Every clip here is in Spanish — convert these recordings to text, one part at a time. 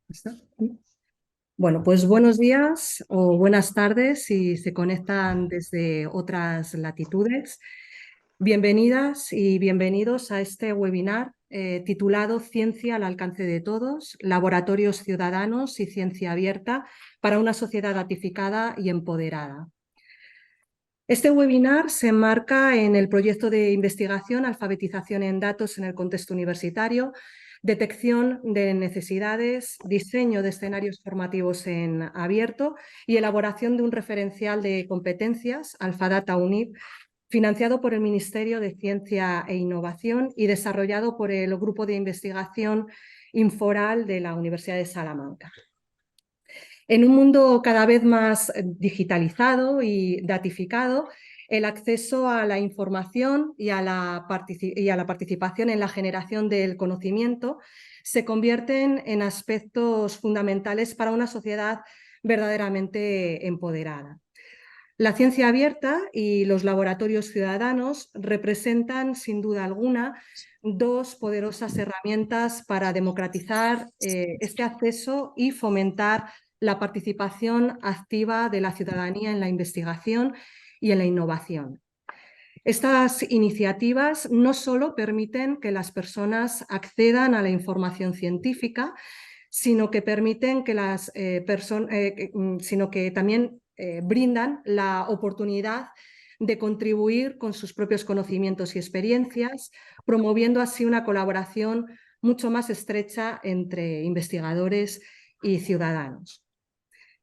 ¿Está? Bueno, pues buenos días o buenas tardes si se conectan desde otras latitudes. Bienvenidas y bienvenidos a este webinar titulado Ciencia al alcance de todos, laboratorios ciudadanos y ciencia abierta para una sociedad datificada y empoderada. Este webinar se enmarca en el proyecto de investigación Alfabetización en datos en el contexto universitario, detección de necesidades, diseño de escenarios formativos en abierto y elaboración de un referencial de competencias, Alfadata UNID, financiado por el Ministerio de Ciencia e Innovación y desarrollado por el Grupo de Investigación Inforal de la Universidad de Salamanca. En un mundo cada vez más digitalizado y datificado, el acceso a la información y a la participación en la generación del conocimiento se convierten en aspectos fundamentales para una sociedad verdaderamente empoderada. La ciencia abierta y los laboratorios ciudadanos representan, sin duda alguna, dos poderosas herramientas para democratizar este acceso y fomentar la participación activa de la ciudadanía en la investigación y en la innovación. Estas iniciativas no solo permiten que las personas accedan a la información científica, sino que permiten que sino que también brindan la oportunidad de contribuir con sus propios conocimientos y experiencias, promoviendo así una colaboración mucho más estrecha entre investigadores y ciudadanos.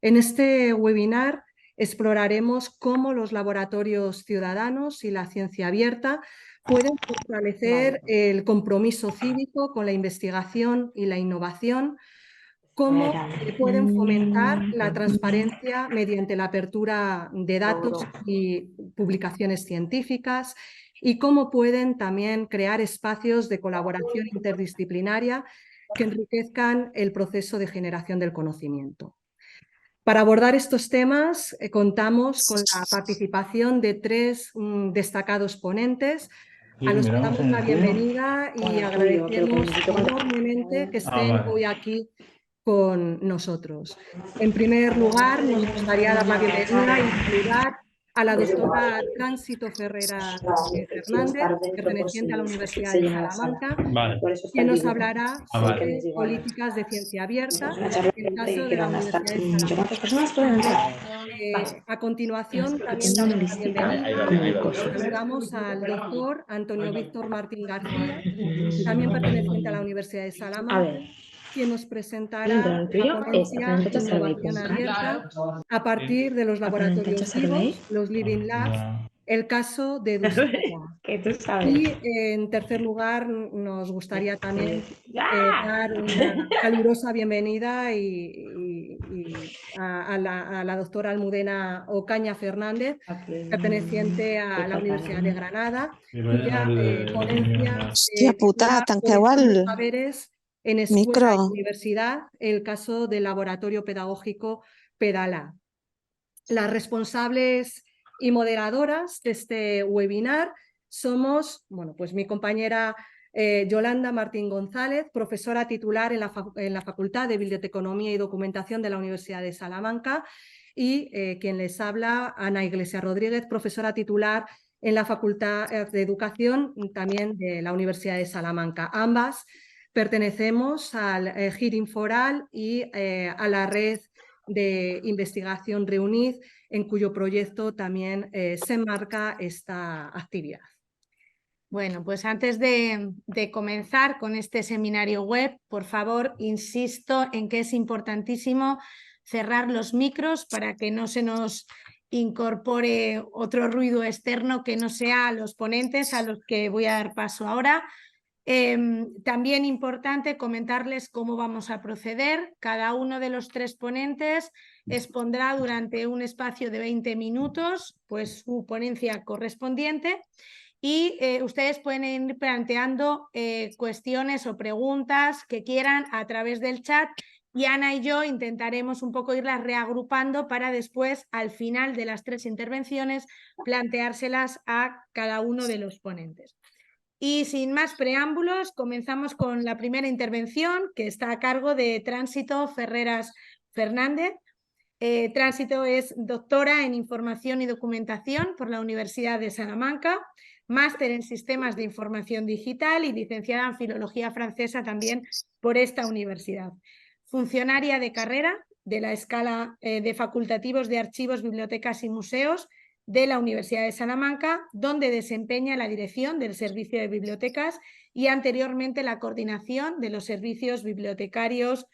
En este webinar exploraremos cómo los laboratorios ciudadanos y la ciencia abierta pueden fortalecer el compromiso cívico con la investigación y la innovación, cómo pueden fomentar la transparencia mediante la apertura de datos y publicaciones científicas y cómo pueden también crear espacios de colaboración interdisciplinaria que enriquezcan el proceso de generación del conocimiento. Para abordar estos temas contamos con la participación de tres destacados ponentes a los que Miramos damos en la el tuyo. bienvenida y agradecemos enormemente que estén Vale. hoy aquí con nosotros. En primer lugar, nos gustaría dar la bienvenida y saludar a la doctora Tránsito Ferreras Fernández, perteneciente a la Universidad de Salamanca, Vale. quien nos hablará Vale. sobre políticas de ciencia abierta, el caso de la Universidad de Salamanca. A continuación, también damos la bienvenida y saludamos al doctor Antonio Víctor Martín García, también perteneciente a la Universidad de Salamanca, quien nos presentará la ponencia Innovación Abierta a partir de los laboratorios vivos, los Living Labs, Ya. el caso de Eduskera. Y en tercer lugar, nos gustaría también dar una calurosa bienvenida a la doctora Almudena Ocaña Fernández, perteneciente a la Universidad de Granada, Y voy a cuya llamar ponencia Hòstia puta, titula tanqueu el Conectando saberes en escuela micro. y universidad, el caso del laboratorio pedagógico Pedala. Las responsables y moderadoras de este webinar somos, bueno, pues mi compañera Yolanda Martín González, profesora titular en la Facultad de Biblioteconomía y Documentación de la Universidad de Salamanca, y quien les habla, Ana Iglesias Rodríguez, profesora titular en la Facultad de Educación también de la Universidad de Salamanca. Ambas pertenecemos al Hearing Foral y a la red de investigación Reunid, en cuyo proyecto también se enmarca esta actividad. Bueno, pues antes de comenzar con este seminario web, por favor, insisto en que es importantísimo cerrar los micros para que no se nos incorpore otro ruido externo que no sea los ponentes a los que voy a dar paso ahora. También importante comentarles cómo vamos a proceder. Cada uno de los tres ponentes expondrá durante un espacio de 20 minutos pues, su ponencia correspondiente y ustedes pueden ir planteando cuestiones o preguntas que quieran a través del chat y Ana y yo intentaremos un poco irlas reagrupando para después, al final de las tres intervenciones, planteárselas a cada uno de los ponentes. Y sin más preámbulos, comenzamos con la primera intervención, que está a cargo de Tránsito Ferreras Fernández. Tránsito es doctora en Información y Documentación por la Universidad de Salamanca, máster en Sistemas de Información Digital y licenciada en Filología Francesa también por esta universidad. Funcionaria de carrera de la escala de facultativos de archivos, bibliotecas y museos de la Universidad de Salamanca, donde desempeña la dirección del Servicio de Bibliotecas y anteriormente la coordinación de los servicios bibliotecarios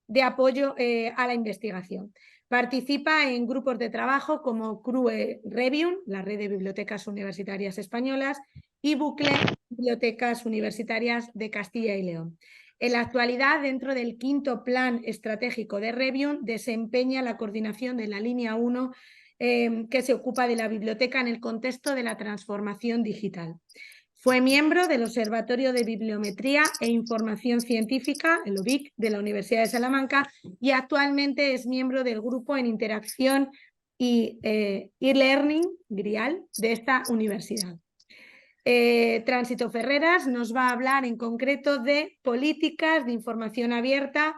de apoyo a la investigación. Participa en grupos de trabajo como CRUE Revium, la Red de Bibliotecas Universitarias Españolas, y Bucle, Bibliotecas Universitarias de Castilla y León. En la actualidad, dentro del quinto plan estratégico de Revium, desempeña la coordinación de la línea 1 que se ocupa de la biblioteca en el contexto de la transformación digital. Fue miembro del Observatorio de Bibliometría e Información Científica, el OBIC, de la Universidad de Salamanca, y actualmente es miembro del Grupo en Interacción y e-Learning, GRIAL, de esta universidad. Tránsito Ferreras nos va a hablar en concreto de políticas de información abierta,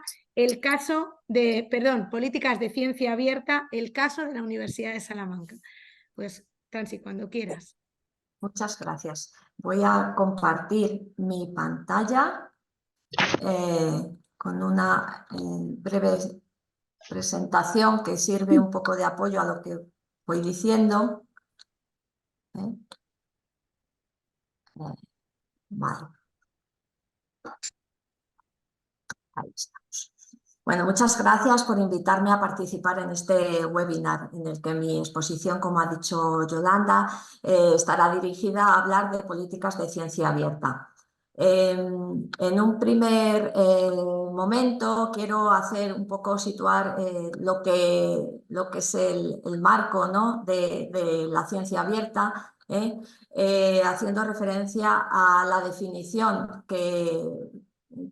políticas de ciencia abierta, el caso de la Universidad de Salamanca. Pues, Transi, cuando quieras. Muchas gracias. Voy a compartir mi pantalla con una breve presentación que sirve un poco de apoyo a lo que voy diciendo. Vale. Ahí estamos. Bueno, muchas gracias por invitarme a participar en este webinar en el que mi exposición, como ha dicho Yolanda, estará dirigida a hablar de políticas de ciencia abierta. En un primer momento quiero hacer un poco situar lo que es el marco, ¿no?, de la ciencia abierta, haciendo referencia a la definición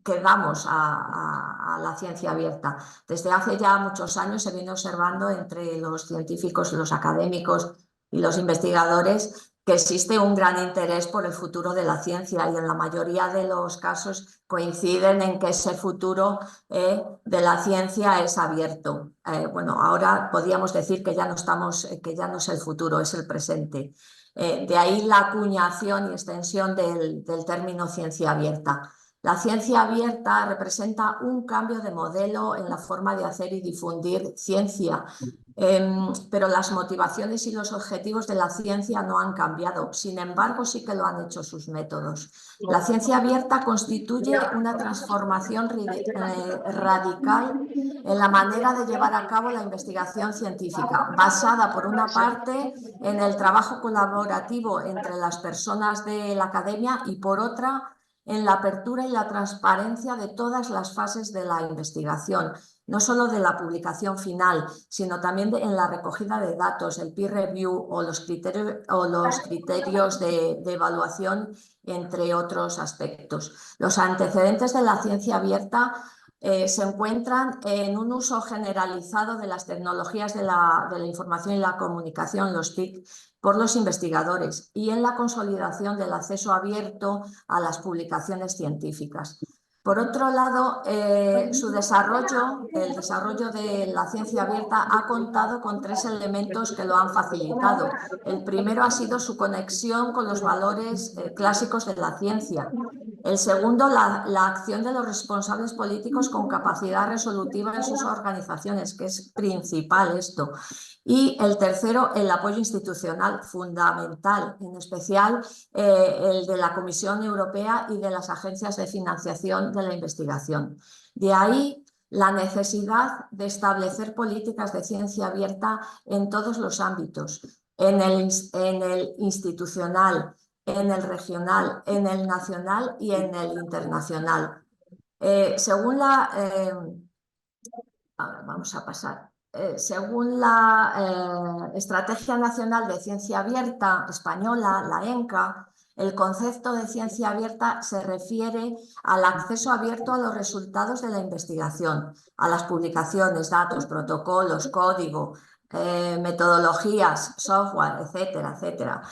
que damos a la ciencia abierta. Desde hace ya muchos años se viene observando entre los científicos, los académicos y los investigadores que existe un gran interés por el futuro de la ciencia y en la mayoría de los casos coinciden en que ese futuro de la ciencia es abierto. Bueno, ahora podríamos decir que ya no es el futuro, es el presente. De ahí la acuñación y extensión del término ciencia abierta. La ciencia abierta representa un cambio de modelo en la forma de hacer y difundir ciencia, pero las motivaciones y los objetivos de la ciencia no han cambiado. Sin embargo, sí que lo han hecho sus métodos. La ciencia abierta constituye una transformación radical en la manera de llevar a cabo la investigación científica, basada por una parte en el trabajo colaborativo entre las personas de la academia y por otra en la apertura y la transparencia de todas las fases de la investigación, no solo de la publicación final, sino también en la recogida de datos, el peer review o los criterios de evaluación, entre otros aspectos. Los antecedentes de la ciencia abierta se encuentran en un uso generalizado de las tecnologías de la información y la comunicación, los TIC, por los investigadores y en la consolidación del acceso abierto a las publicaciones científicas. Por otro lado, el desarrollo de la ciencia abierta ha contado con tres elementos que lo han facilitado. El primero ha sido su conexión con los valores clásicos de la ciencia. El segundo, la acción de los responsables políticos con capacidad resolutiva en sus organizaciones, que es principal esto. Y el tercero, el apoyo institucional fundamental, en especial el de la Comisión Europea y de las agencias de financiación de la investigación. De ahí la necesidad de establecer políticas de ciencia abierta en todos los ámbitos, en el institucional, en el regional, en el nacional y en el internacional. Según la Estrategia Nacional de Ciencia Abierta Española, la ENCA, el concepto de ciencia abierta se refiere al acceso abierto a los resultados de la investigación, a las publicaciones, datos, protocolos, código, metodologías, software, etcétera, etcétera.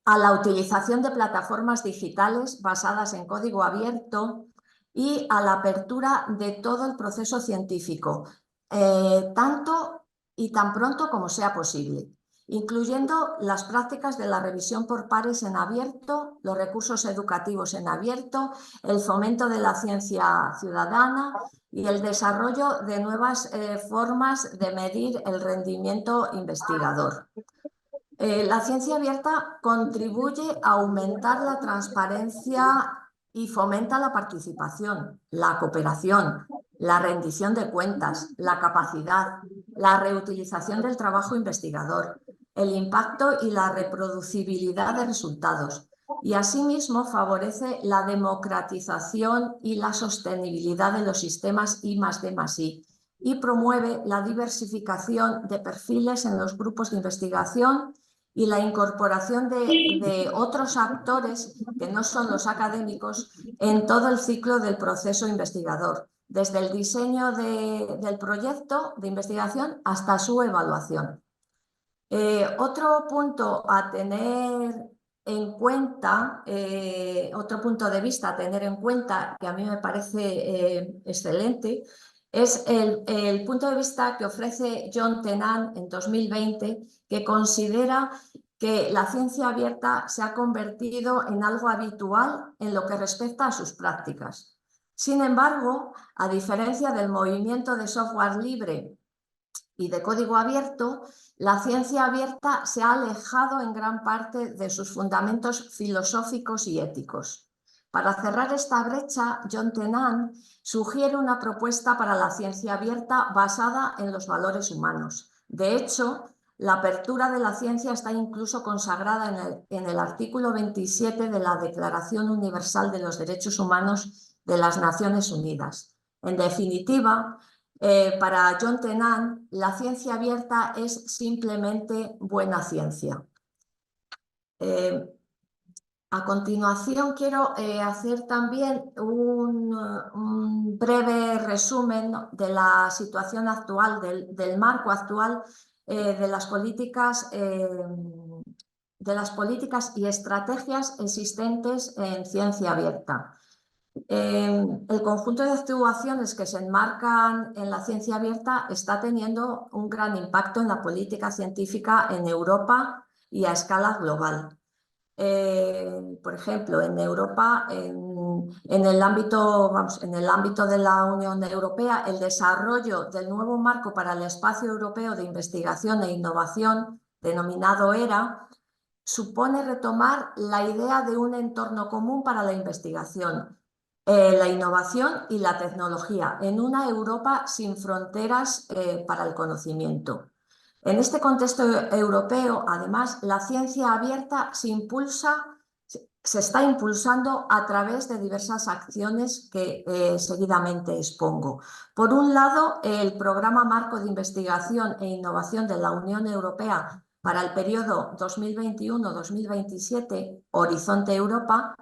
a la utilización de plataformas digitales basadas en código abierto y a la apertura de todo el proceso científico, tanto y tan pronto como sea posible, incluyendo las prácticas de la revisión por pares en abierto, los recursos educativos en abierto, el fomento de la ciencia ciudadana y el desarrollo de nuevas formas de medir el rendimiento investigador. La ciencia abierta contribuye a aumentar la transparencia y fomenta la participación, la cooperación, la rendición de cuentas, la capacidad, la reutilización del trabajo investigador, el impacto y la reproducibilidad de resultados. Y asimismo favorece la democratización y la sostenibilidad de los sistemas I+D+I y promueve la diversificación de perfiles en los grupos de investigación y la incorporación de otros actores que no son los académicos en todo el ciclo del proceso investigador, desde el diseño del proyecto de investigación hasta su evaluación. Otro punto a tener en cuenta, otro punto de vista a tener en cuenta, que a mí me parece excelente, es el punto de vista que ofrece John Tennant en 2020, que considera que la ciencia abierta se ha convertido en algo habitual en lo que respecta a sus prácticas. Sin embargo, a diferencia del movimiento de software libre y de código abierto, la ciencia abierta se ha alejado en gran parte de sus fundamentos filosóficos y éticos. Para cerrar esta brecha, John Tennant sugiere una propuesta para la ciencia abierta basada en los valores humanos. De hecho, la apertura de la ciencia está incluso consagrada en el artículo 27 de la Declaración Universal de los Derechos Humanos de las Naciones Unidas. En definitiva, para John Tennant, la ciencia abierta es simplemente buena ciencia. A continuación quiero hacer también un breve resumen de la situación actual, del marco actual de las políticas y estrategias existentes en ciencia abierta. El conjunto de actuaciones que se enmarcan en la ciencia abierta está teniendo un gran impacto en la política científica en Europa y a escala global. Por ejemplo, en Europa, en el ámbito de la Unión Europea, el desarrollo del nuevo marco para el espacio europeo de investigación e innovación, denominado ERA, supone retomar la idea de un entorno común para la investigación, la innovación y la tecnología en una Europa sin fronteras para el conocimiento. En este contexto europeo, además, la ciencia abierta se está impulsando a través de diversas acciones que seguidamente expongo. Por un lado, el Programa Marco de Investigación e Innovación de la Unión Europea para el periodo 2021-2027, Horizonte Europa,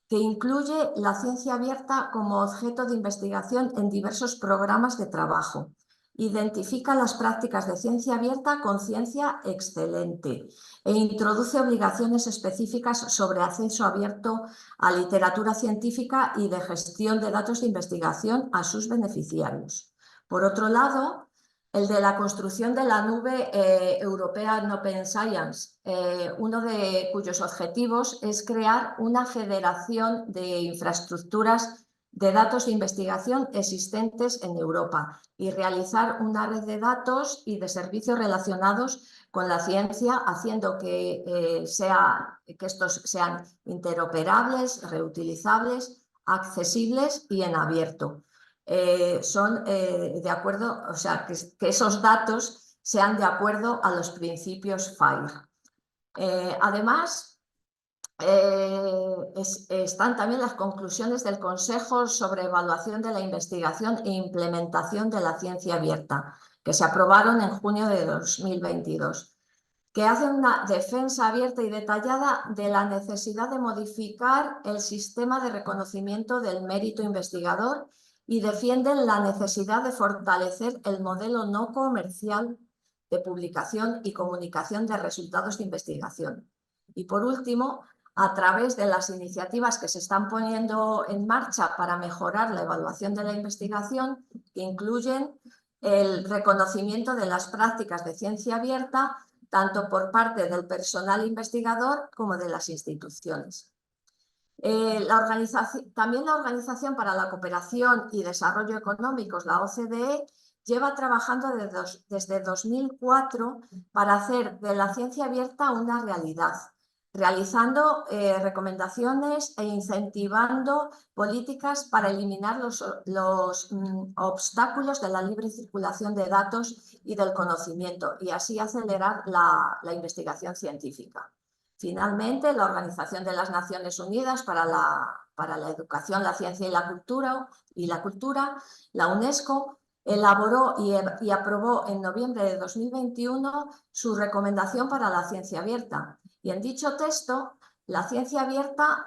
que incluye la ciencia abierta como objeto de investigación en diversos programas de trabajo. Identifica las prácticas de ciencia abierta con ciencia excelente e introduce obligaciones específicas sobre acceso abierto a literatura científica y de gestión de datos de investigación a sus beneficiarios. Por otro lado, el de la construcción de la nube European Open Science, uno de cuyos objetivos es crear una federación de infraestructuras de datos de investigación existentes en Europa y realizar una red de datos y de servicios relacionados con la ciencia, haciendo que estos sean interoperables, reutilizables, accesibles y en abierto. Son de acuerdo, o sea, que esos datos sean de acuerdo a los principios FAIR. Además, están también las conclusiones del Consejo sobre Evaluación de la Investigación e Implementación de la Ciencia Abierta, que se aprobaron en junio de 2022, que hacen una defensa abierta y detallada de la necesidad de modificar el sistema de reconocimiento del mérito investigador y defienden la necesidad de fortalecer el modelo no comercial de publicación y comunicación de resultados de investigación. Y por último, a través de las iniciativas que se están poniendo en marcha para mejorar la evaluación de la investigación, que incluyen el reconocimiento de las prácticas de ciencia abierta, tanto por parte del personal investigador como de las instituciones. También la Organización para la Cooperación y Desarrollo Económicos, la OCDE, lleva trabajando desde 2004 para hacer de la ciencia abierta una realidad, realizando recomendaciones e incentivando políticas para eliminar los obstáculos de la libre circulación de datos y del conocimiento, y así acelerar la investigación científica. Finalmente, la Organización de las Naciones Unidas para la Educación, la Ciencia y la Cultura, la UNESCO, elaboró y aprobó en noviembre de 2021 su recomendación para la ciencia abierta. Y en dicho texto, la ciencia abierta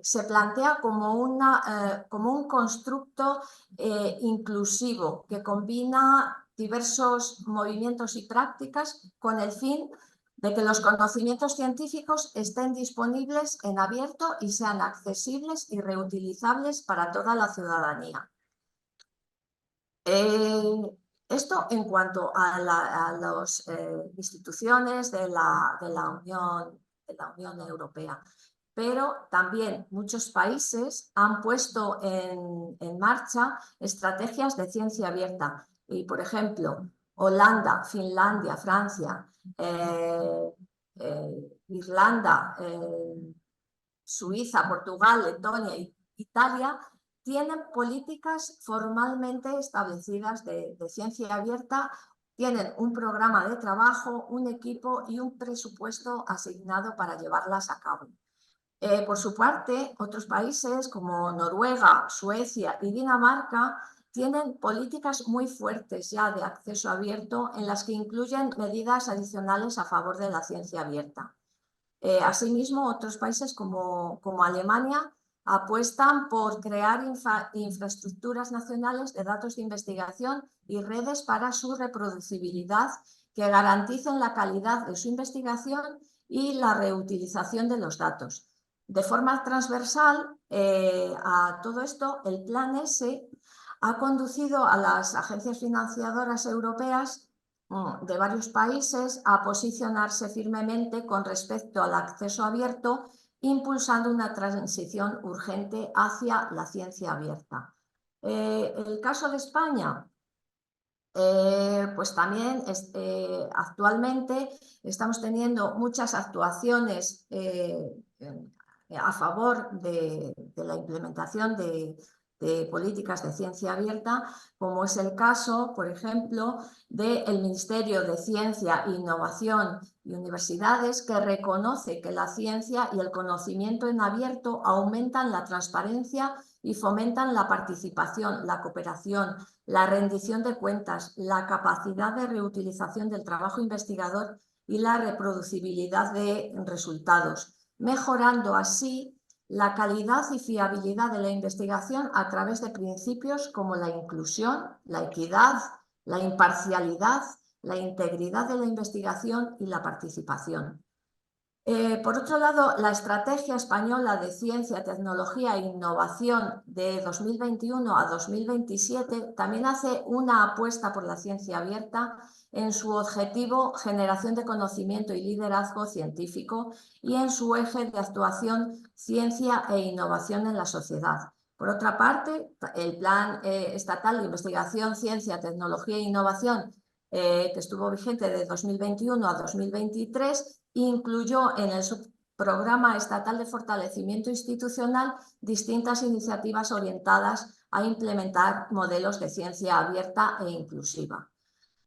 se plantea como un constructo inclusivo que combina diversos movimientos y prácticas con el fin de que los conocimientos científicos estén disponibles en abierto y sean accesibles y reutilizables para toda la ciudadanía. Esto en cuanto a las instituciones de la Unión Europea. Pero también muchos países han puesto en marcha estrategias de ciencia abierta. Y, por ejemplo, Holanda, Finlandia, Francia, Irlanda, Suiza, Portugal, Letonia e Italia tienen políticas formalmente establecidas de ciencia abierta, tienen un programa de trabajo, un equipo y un presupuesto asignado para llevarlas a cabo. Por su parte, otros países como Noruega, Suecia y Dinamarca tienen políticas muy fuertes ya de acceso abierto en las que incluyen medidas adicionales a favor de la ciencia abierta. Asimismo, otros países como Alemania apuestan por crear infraestructuras nacionales de datos de investigación y redes para su reproducibilidad que garanticen la calidad de su investigación y la reutilización de los datos. De forma transversal a todo esto, el Plan S ha conducido a las agencias financiadoras europeas de varios países a posicionarse firmemente con respecto al acceso abierto, impulsando una transición urgente hacia la ciencia abierta. El caso de España, pues también actualmente estamos teniendo muchas actuaciones a favor de la implementación de políticas de ciencia abierta, como es el caso, por ejemplo, del Ministerio de Ciencia, Innovación y Universidades, que reconoce que la ciencia y el conocimiento en abierto aumentan la transparencia y fomentan la participación, la cooperación, la rendición de cuentas, la capacidad de reutilización del trabajo investigador y la reproducibilidad de resultados, mejorando así la calidad y fiabilidad de la investigación a través de principios como la inclusión, la equidad, la imparcialidad, la integridad de la investigación y la participación. Por otro lado, la Estrategia Española de Ciencia, Tecnología e Innovación de 2021 a 2027 también hace una apuesta por la ciencia abierta en su objetivo generación de conocimiento y liderazgo científico y en su eje de actuación ciencia e innovación en la sociedad. Por otra parte, el Plan Estatal de Investigación, Ciencia, Tecnología e Innovación, que estuvo vigente de 2021 a 2023, incluyó en el subprograma estatal de fortalecimiento institucional distintas iniciativas orientadas a implementar modelos de ciencia abierta e inclusiva.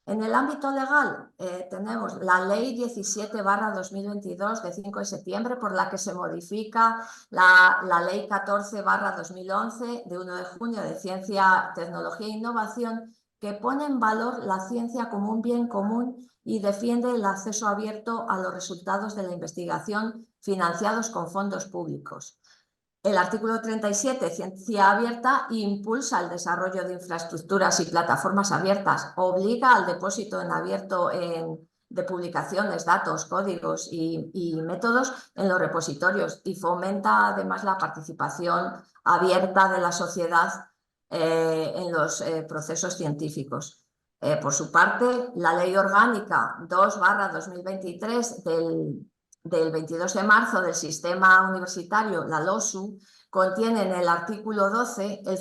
En el ámbito legal tenemos la Ley 17/2022 de 5 de septiembre por la que se modifica la Ley 14/2011 de 1 de junio de Ciencia, Tecnología e Innovación, que pone en valor la ciencia como un bien común y defiende el acceso abierto a los resultados de la investigación financiados con fondos públicos. El artículo 37, ciencia abierta, impulsa el desarrollo de infraestructuras y plataformas abiertas, obliga al depósito en abierto de publicaciones, datos, códigos y métodos en los repositorios, y fomenta además la participación abierta de la sociedad en los procesos científicos. Por su parte, la Ley Orgánica 2/2023 del 22 de marzo del Sistema Universitario, la LOSU, contiene en el artículo 12 el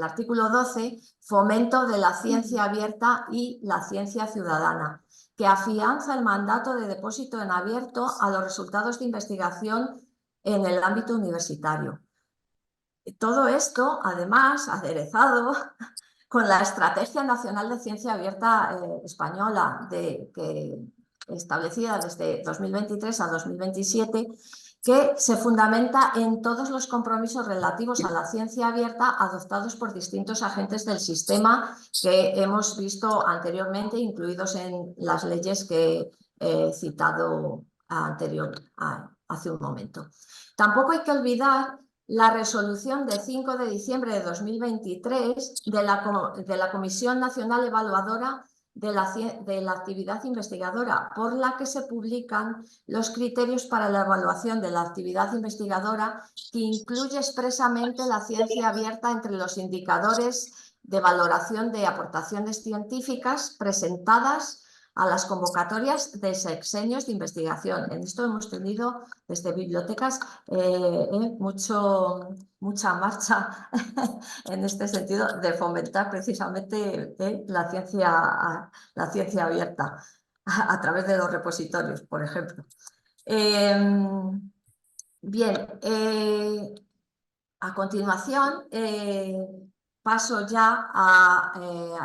artículo 12 fomento de la ciencia abierta y la ciencia ciudadana, que afianza el mandato de depósito en abierto a los resultados de investigación en el ámbito universitario. Todo esto, además, aderezado con la Estrategia Nacional de Ciencia Abierta española, establecida desde 2023 a 2027, que se fundamenta en todos los compromisos relativos a la ciencia abierta adoptados por distintos agentes del sistema que hemos visto anteriormente, incluidos en las leyes que he citado hace un momento. Tampoco hay que olvidar la resolución de 5 de diciembre de 2023 de la Comisión Nacional Evaluadora de la actividad investigadora, por la que se publican los criterios para la evaluación de la actividad investigadora, que incluye expresamente la ciencia abierta entre los indicadores de valoración de aportaciones científicas presentadas a las convocatorias de sexenios de investigación. En esto hemos tenido desde bibliotecas mucha marcha en este sentido de fomentar precisamente la ciencia abierta a través de los repositorios, por ejemplo. Bien, a continuación paso ya a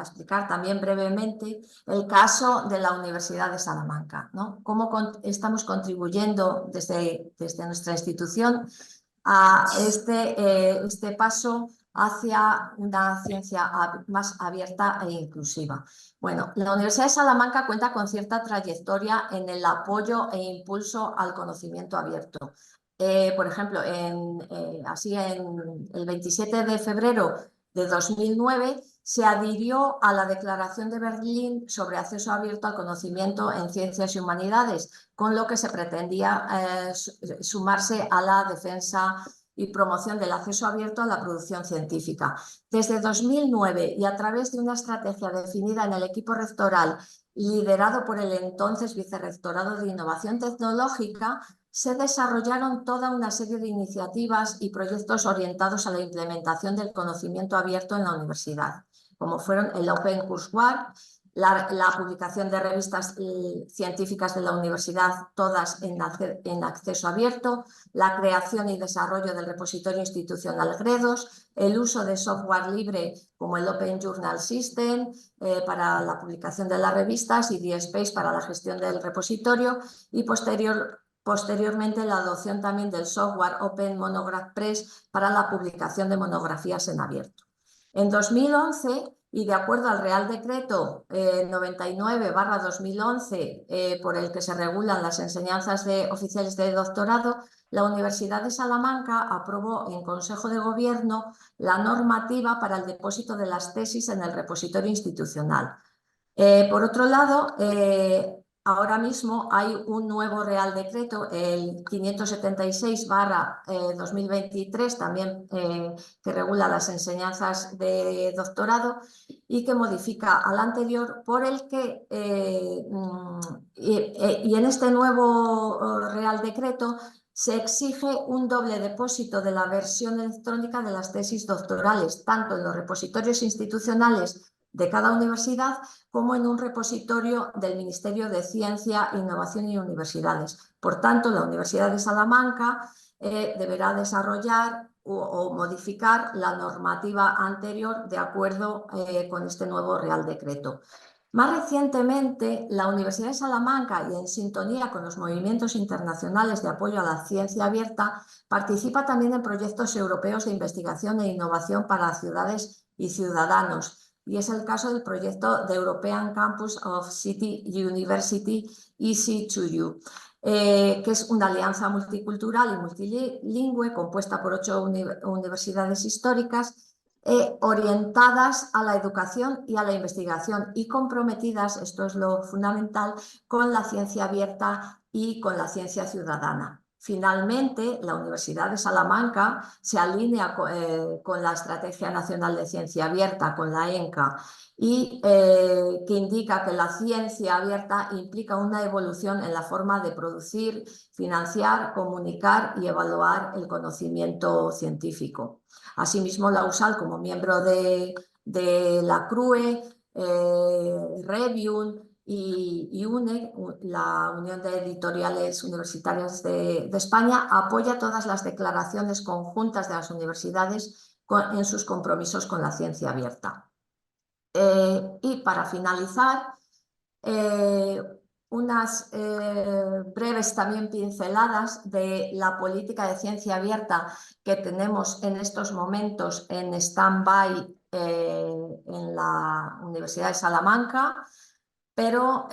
explicar también brevemente el caso de la Universidad de Salamanca, ¿no? Cómo estamos contribuyendo desde nuestra institución a este paso hacia una ciencia más abierta e inclusiva. Bueno, la Universidad de Salamanca cuenta con cierta trayectoria en el apoyo e impulso al conocimiento abierto. Por ejemplo, el 27 de febrero de 2009 se adhirió a la Declaración de Berlín sobre acceso abierto al conocimiento en ciencias y humanidades, con lo que se pretendía sumarse a la defensa y promoción del acceso abierto a la producción científica. Desde 2009, y a través de una estrategia definida en el equipo rectoral, liderado por el entonces Vicerrectorado de Innovación Tecnológica, se desarrollaron toda una serie de iniciativas y proyectos orientados a la implementación del conocimiento abierto en la universidad, como fueron el Open Courseware, la publicación de revistas científicas de la universidad, todas en acceso abierto, la creación y desarrollo del repositorio institucional GREDOS, el uso de software libre como el Open Journal System para la publicación de las revistas y DSpace para la gestión del repositorio, y posteriormente la adopción también del software Open Monograph Press para la publicación de monografías en abierto. En 2011, y de acuerdo al Real Decreto 99/2011, por el que se regulan las enseñanzas de oficiales de doctorado, la Universidad de Salamanca aprobó en Consejo de Gobierno la normativa para el depósito de las tesis en el repositorio institucional. Por otro lado, ahora mismo hay un nuevo Real Decreto, el 576/2023, también que regula las enseñanzas de doctorado y que modifica al anterior, por el que, y en este nuevo Real Decreto, se exige un doble depósito de la versión electrónica de las tesis doctorales, tanto en los repositorios institucionales de cada universidad como en un repositorio del Ministerio de Ciencia, Innovación y Universidades. Por tanto, la Universidad de Salamanca deberá desarrollar o modificar la normativa anterior de acuerdo con este nuevo Real Decreto. Más recientemente, la Universidad de Salamanca, y en sintonía con los movimientos internacionales de apoyo a la ciencia abierta, participa también en proyectos europeos de investigación e innovación para ciudades y ciudadanos, y es el caso del proyecto de European Campus of City University EC2U, que es una alianza multicultural y multilingüe compuesta por 8 universidades históricas, orientadas a la educación y a la investigación y comprometidas, esto es lo fundamental, con la ciencia abierta y con la ciencia ciudadana. Finalmente, la Universidad de Salamanca se alinea con la Estrategia Nacional de Ciencia Abierta, con la ENCA, y que indica que la ciencia abierta implica una evolución en la forma de producir, financiar, comunicar y evaluar el conocimiento científico. Asimismo, la USAL, como miembro de la CRUE, Revium y UNE, la Unión de Editoriales Universitarias de España, apoya todas las declaraciones conjuntas de las universidades en sus compromisos con la ciencia abierta. Y para finalizar, unas breves también pinceladas de la política de ciencia abierta que tenemos en estos momentos en stand-by en la Universidad de Salamanca, pero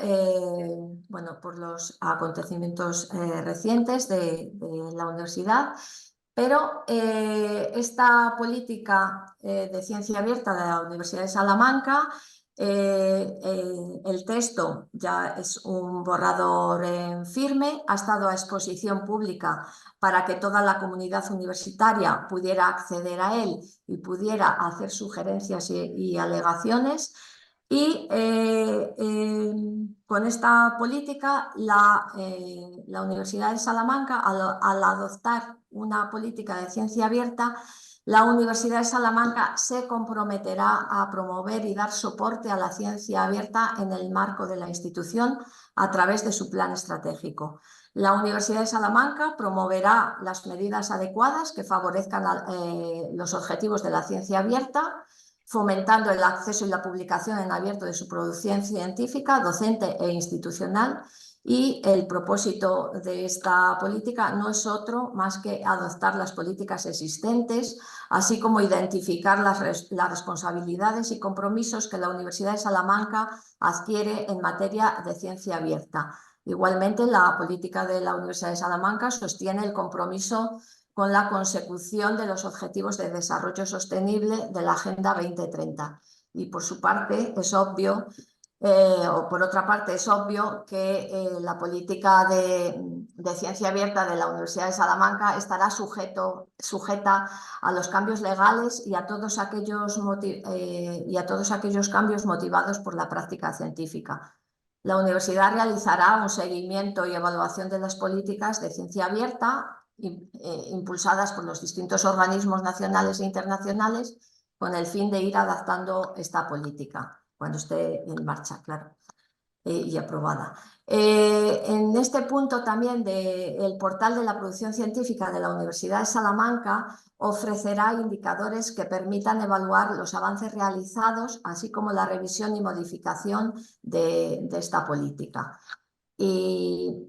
bueno, por los acontecimientos recientes de la universidad. Pero esta política de ciencia abierta de la Universidad de Salamanca, el texto ya es un borrador en firme, ha estado a exposición pública para que toda la comunidad universitaria pudiera acceder a él y pudiera hacer sugerencias y alegaciones. Y con esta política, la Universidad de Salamanca, al adoptar una política de ciencia abierta, la Universidad de Salamanca se comprometerá a promover y dar soporte a la ciencia abierta en el marco de la institución a través de su plan estratégico. La Universidad de Salamanca promoverá las medidas adecuadas que favorezcan los objetivos de la ciencia abierta, fomentando el acceso y la publicación en abierto de su producción científica, docente e institucional. Y el propósito de esta política no es otro más que adoptar las políticas existentes, así como identificar las responsabilidades y compromisos que la Universidad de Salamanca adquiere en materia de ciencia abierta. Igualmente, la política de la Universidad de Salamanca sostiene el compromiso con la consecución de los Objetivos de Desarrollo Sostenible de la Agenda 2030. Y por su parte, es obvio, o por otra parte, es obvio que la política de ciencia abierta de la Universidad de Salamanca estará sujeta a los cambios legales y a todos aquellos cambios motivados por la práctica científica. La universidad realizará un seguimiento y evaluación de las políticas de ciencia abierta impulsadas por los distintos organismos nacionales e internacionales con el fin de ir adaptando esta política cuando esté en marcha, claro, y aprobada. En este punto también del portal de la producción científica de la Universidad de Salamanca ofrecerá indicadores que permitan evaluar los avances realizados, así como la revisión y modificación de esta política. Y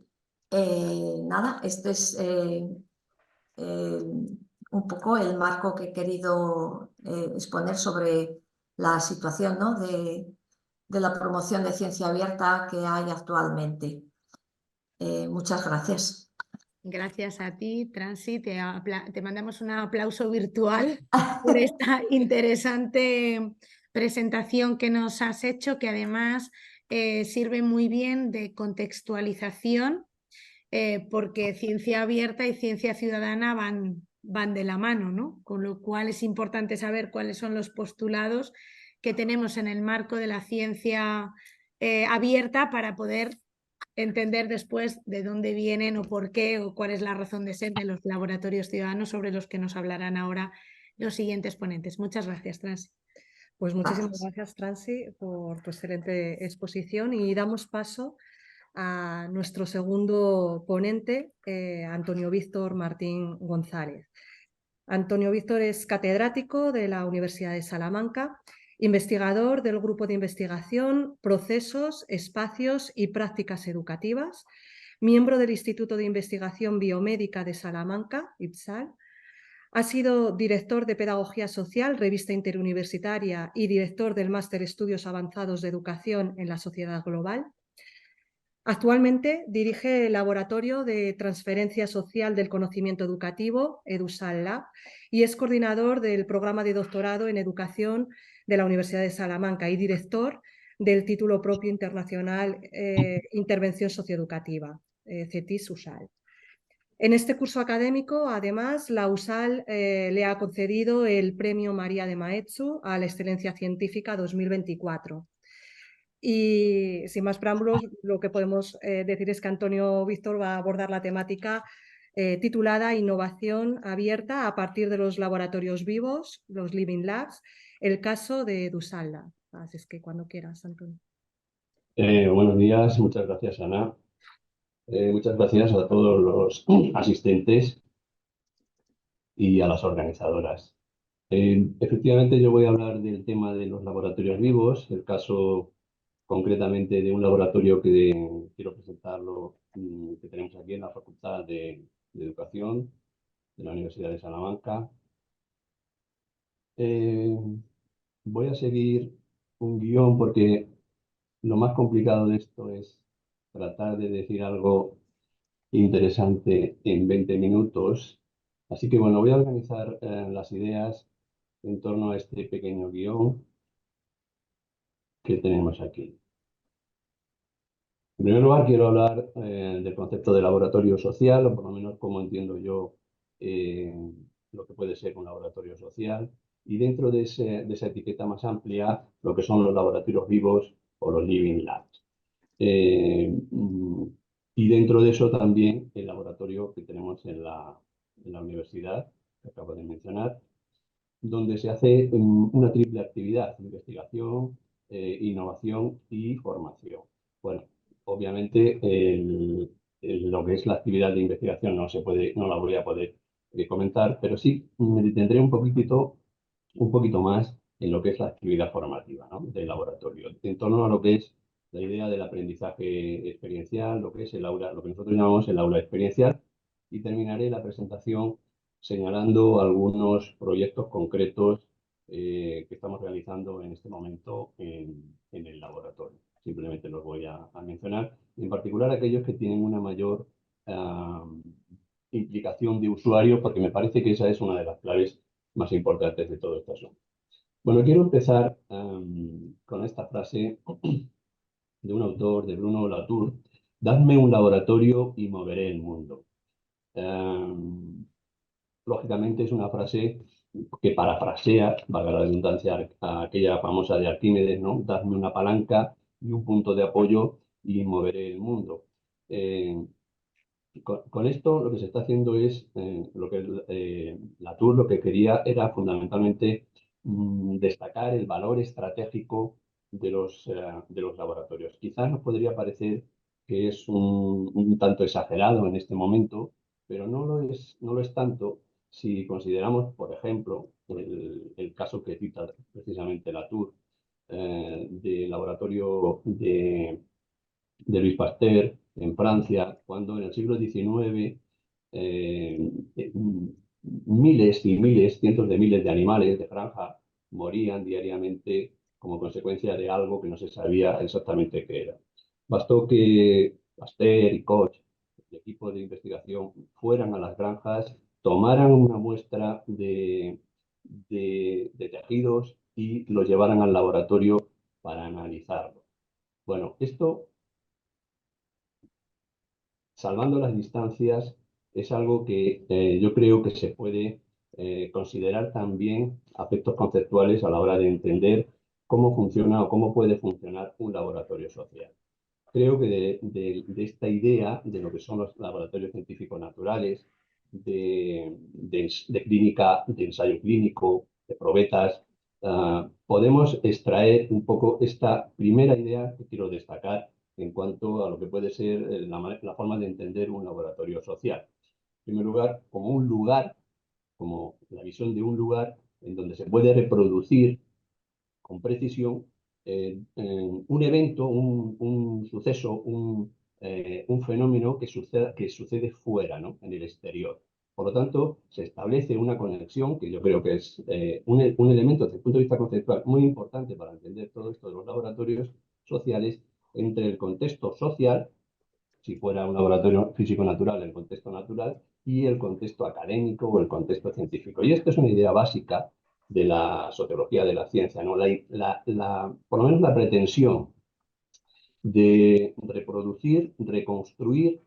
nada, este es un poco el marco que he querido exponer sobre la situación, ¿no?, de la promoción de ciencia abierta que hay actualmente. Muchas gracias. Gracias a ti, Transi. Te mandamos un aplauso virtual por esta interesante presentación que nos has hecho, que además sirve muy bien de contextualización, porque ciencia abierta y ciencia ciudadana van de la mano, ¿no? Con lo cual es importante saber cuáles son los postulados que tenemos en el marco de la ciencia abierta para poder entender después de dónde vienen o por qué o cuál es la razón de ser de los laboratorios ciudadanos, sobre los que nos hablarán ahora los siguientes ponentes. Muchas gracias, Transi. Pues muchísimas gracias, Transi, por tu excelente exposición, y damos paso a nuestro segundo ponente, Antonio Víctor Martín González. Antonio Víctor es catedrático de la Universidad de Salamanca, investigador del Grupo de Investigación, Procesos, Espacios y Prácticas Educativas, miembro del Instituto de Investigación Biomédica de Salamanca, IPSAL. Ha sido director de Pedagogía Social, Revista Interuniversitaria, y director del Máster Estudios Avanzados de Educación en la Sociedad Global. Actualmente dirige el Laboratorio de Transferencia Social del Conocimiento Educativo, EduSal Lab, y es coordinador del programa de doctorado en Educación de la Universidad de Salamanca y director del título propio internacional Intervención Socioeducativa, CETIS-USAL. En este curso académico, además, la USAL le ha concedido el Premio María de Maeztu a la Excelencia Científica 2024. Y sin más preámbulos, lo que podemos decir es que Antonio Víctor va a abordar la temática titulada Innovación abierta a partir de los laboratorios vivos, los Living Labs, el caso de EduSal Lab. Así es que cuando quieras, Antonio. Buenos días, muchas gracias, Ana. Muchas gracias a todos los asistentes y a las organizadoras. Efectivamente, yo voy a hablar del tema de los laboratorios vivos, el caso concretamente de un laboratorio que quiero presentarlo, que tenemos aquí en la Facultad de Educación de la Universidad de Salamanca. Voy a seguir un guión porque lo más complicado de esto es tratar de decir algo interesante en 20 minutos. Así que bueno, voy a organizar las ideas en torno a este pequeño guión que tenemos aquí. En primer lugar, quiero hablar del concepto de laboratorio social, o por lo menos cómo entiendo yo eh, lo que puede ser un laboratorio social, y dentro de esa etiqueta más amplia, lo que son los laboratorios vivos o los living labs. Y dentro de eso también el laboratorio que tenemos en la universidad, que acabo de mencionar, donde se hace una triple actividad: investigación, innovación y formación. Bueno, obviamente lo que es la actividad de investigación no la voy a poder comentar, pero sí me detendré un poquito más en lo que es la actividad formativa, ¿no?, del laboratorio, en torno a lo que es la idea del aprendizaje experiencial, lo que es el aula, lo que nosotros llamamos el aula experiencial, y terminaré la presentación señalando algunos proyectos concretos que estamos realizando en este momento en el laboratorio. Simplemente los voy a mencionar, en particular aquellos que tienen una mayor implicación de usuario, porque me parece que esa es una de las claves más importantes de todo este asunto. Bueno, quiero empezar con esta frase de un autor, de Bruno Latour: «Dadme un laboratorio y moveré el mundo». Lógicamente es una frase que parafrasea, valga la redundancia, a aquella famosa de Arquímedes, ¿no?, «Dadme una palanca y un punto de apoyo y moveré el mundo». Con esto lo que se está haciendo es, Latour lo que quería era fundamentalmente destacar el valor estratégico de los laboratorios. Quizás nos podría parecer que es un tanto exagerado en este momento, pero no lo es tanto si consideramos, por ejemplo, el caso que cita precisamente Latour, del laboratorio de Louis Pasteur en Francia, cuando en el siglo XIX miles y miles, cientos de miles de animales de granja morían diariamente como consecuencia de algo que no se sabía exactamente qué era. Bastó que Pasteur y Koch, el equipo de investigación, fueran a las granjas, tomaran una muestra de tejidos y los llevaran al laboratorio para analizarlo. Bueno, esto, salvando las distancias, es algo que yo creo que se puede considerar también aspectos conceptuales a la hora de entender cómo funciona o cómo puede funcionar un laboratorio social. Creo que de esta idea de lo que son los laboratorios científicos naturales, de clínica, de ensayo clínico, de probetas, podemos extraer un poco esta primera idea que quiero destacar en cuanto a lo que puede ser la forma de entender un laboratorio social. En primer lugar, como un lugar, como la visión de un lugar en donde se puede reproducir con precisión un evento, un suceso, un fenómeno que sucede fuera, ¿no?, en el exterior. Por lo tanto, se establece una conexión que yo creo que es un elemento desde el punto de vista conceptual muy importante para entender todo esto de los laboratorios sociales, entre el contexto social si fuera un laboratorio físico-natural, el contexto natural, y el contexto académico o el contexto científico. Y esto es una idea básica de la sociología de la ciencia, ¿no? Por lo menos la pretensión de reproducir, reconstruir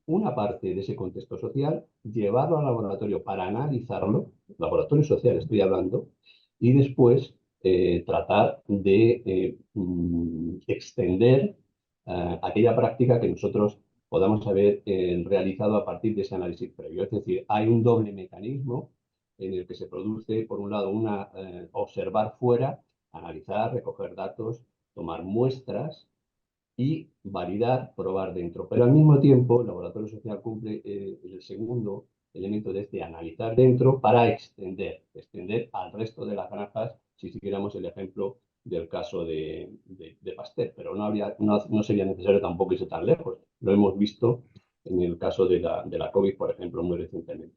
una parte de ese contexto social, llevarlo al laboratorio para analizarlo, laboratorio social estoy hablando, y después tratar de extender aquella práctica que nosotros podamos haber realizado a partir de ese análisis previo. Es decir, hay un doble mecanismo en el que se produce, por un lado, observar fuera, analizar, recoger datos, tomar muestras y validar, probar dentro. Pero al mismo tiempo, el laboratorio social cumple el segundo elemento de este analizar dentro para extender al resto de las granjas, si siguiéramos el ejemplo del caso de Pasteur. Pero no sería necesario tampoco irse tan lejos. Lo hemos visto en el caso de la COVID, por ejemplo, muy recientemente.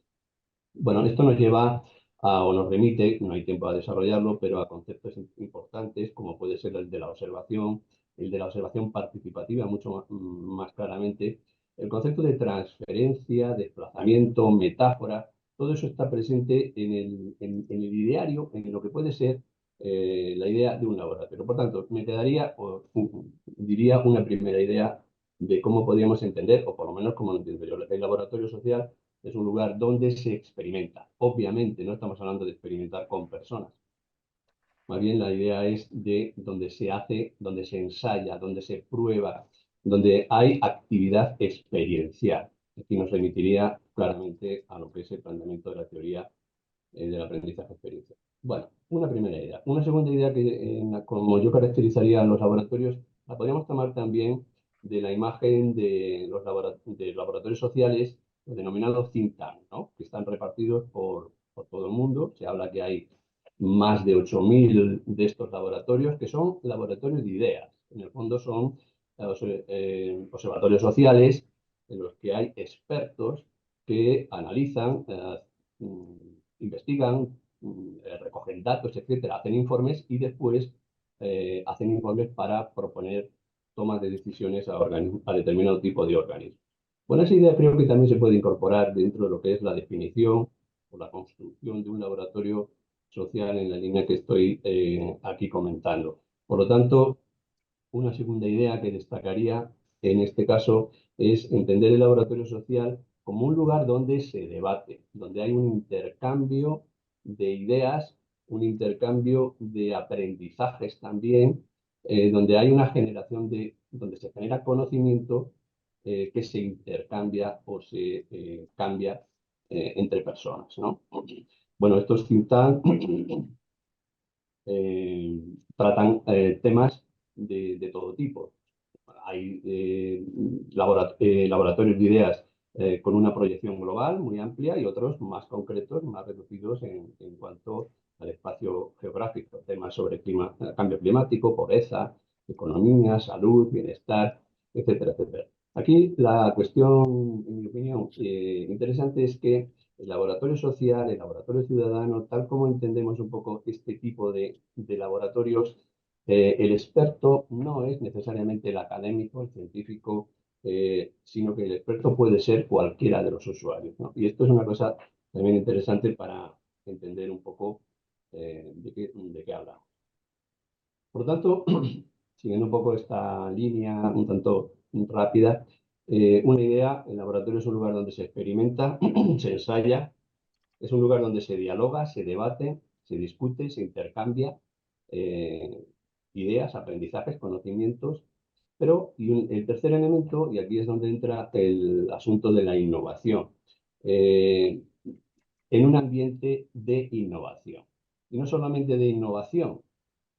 Bueno, esto nos lleva o nos remite, no hay tiempo a desarrollarlo, pero a conceptos importantes como puede ser el de la observación participativa, mucho más claramente, el concepto de transferencia, desplazamiento, metáfora, todo eso está presente en el ideario, en lo que puede ser la idea de un laboratorio. Por tanto, me quedaría, diría, una primera idea de cómo podríamos entender, o por lo menos cómo lo entiendo yo, el laboratorio social es un lugar donde se experimenta. Obviamente no estamos hablando de experimentar con personas. Más bien la idea es de donde se hace, donde se ensaya, donde se prueba, donde hay actividad experiencial. Aquí nos remitiría claramente a lo que es el planteamiento de la teoría del aprendizaje experiencial. Bueno, una primera idea. Una segunda idea que, como yo caracterizaría a los laboratorios, la podríamos tomar también de la imagen de los laboratorios sociales, los denominados think tank, ¿no? Que están repartidos por todo el mundo. Se habla que hay más de 8.000 de estos laboratorios, que son laboratorios de ideas. En el fondo son observatorios sociales en los que hay expertos que analizan, investigan, recogen datos, etcétera, hacen informes y después hacen informes para proponer tomas de decisiones a determinado tipo de organismos. Bueno, esa idea creo que también se puede incorporar dentro de lo que es la definición o la construcción de un laboratorio social en la línea que estoy aquí comentando. Por lo tanto, una segunda idea que destacaría en este caso es entender el laboratorio social como un lugar donde se debate, donde hay un intercambio de ideas, un intercambio de aprendizajes también, donde hay una generación donde se genera conocimiento que se intercambia o se cambia entre personas, ¿no? Bueno, estos think tank tratan temas de todo tipo. Hay laboratorios de ideas con una proyección global muy amplia y otros más concretos, más reducidos en cuanto al espacio geográfico. Temas sobre cambio climático, pobreza, economía, salud, bienestar, etcétera, etcétera. Aquí la cuestión, en mi opinión, interesante es que el laboratorio social, el laboratorio ciudadano, tal como entendemos un poco este tipo de laboratorios, el experto no es necesariamente el académico, el científico, sino que el experto puede ser cualquiera de los usuarios, ¿no? Y esto es una cosa también interesante para entender un poco de qué hablamos. Por lo tanto, siguiendo un poco esta línea un tanto rápida, una idea, el laboratorio es un lugar donde se experimenta, se ensaya, es un lugar donde se dialoga, se debate, se discute, se intercambia ideas, aprendizajes, conocimientos, pero el tercer elemento, y aquí es donde entra el asunto de la innovación, en un ambiente de innovación. Y no solamente de innovación,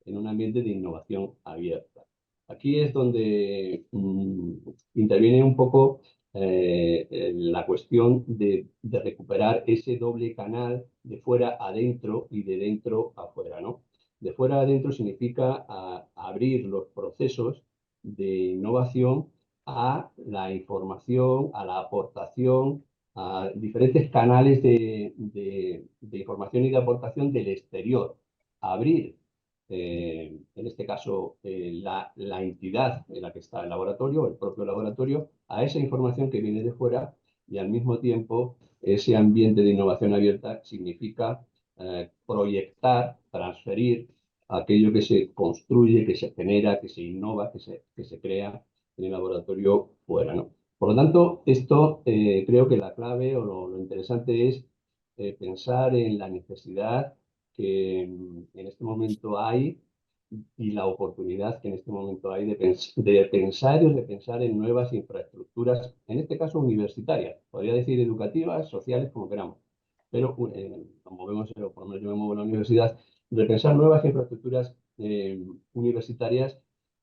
en un ambiente de innovación abierta. Aquí es donde interviene un poco la cuestión de recuperar ese doble canal de fuera adentro y de dentro afuera, ¿no? De fuera adentro significa abrir los procesos de innovación a la información, a la aportación, a diferentes canales de información y de aportación del exterior. Abrir en este caso la entidad en la que está el laboratorio, el propio laboratorio, a esa información que viene de fuera y al mismo tiempo ese ambiente de innovación abierta significa proyectar, transferir aquello que se construye, que se genera, que se innova, que se crea en el laboratorio fuera, ¿no? Por lo tanto, esto creo que la clave o lo interesante es pensar en la necesidad que en este momento hay y la oportunidad que en este momento hay de pensar y repensar en nuevas infraestructuras, en este caso universitarias, podría decir educativas, sociales, como queramos. Pero como vemos, por lo menos yo me muevo en la universidad, repensar nuevas infraestructuras universitarias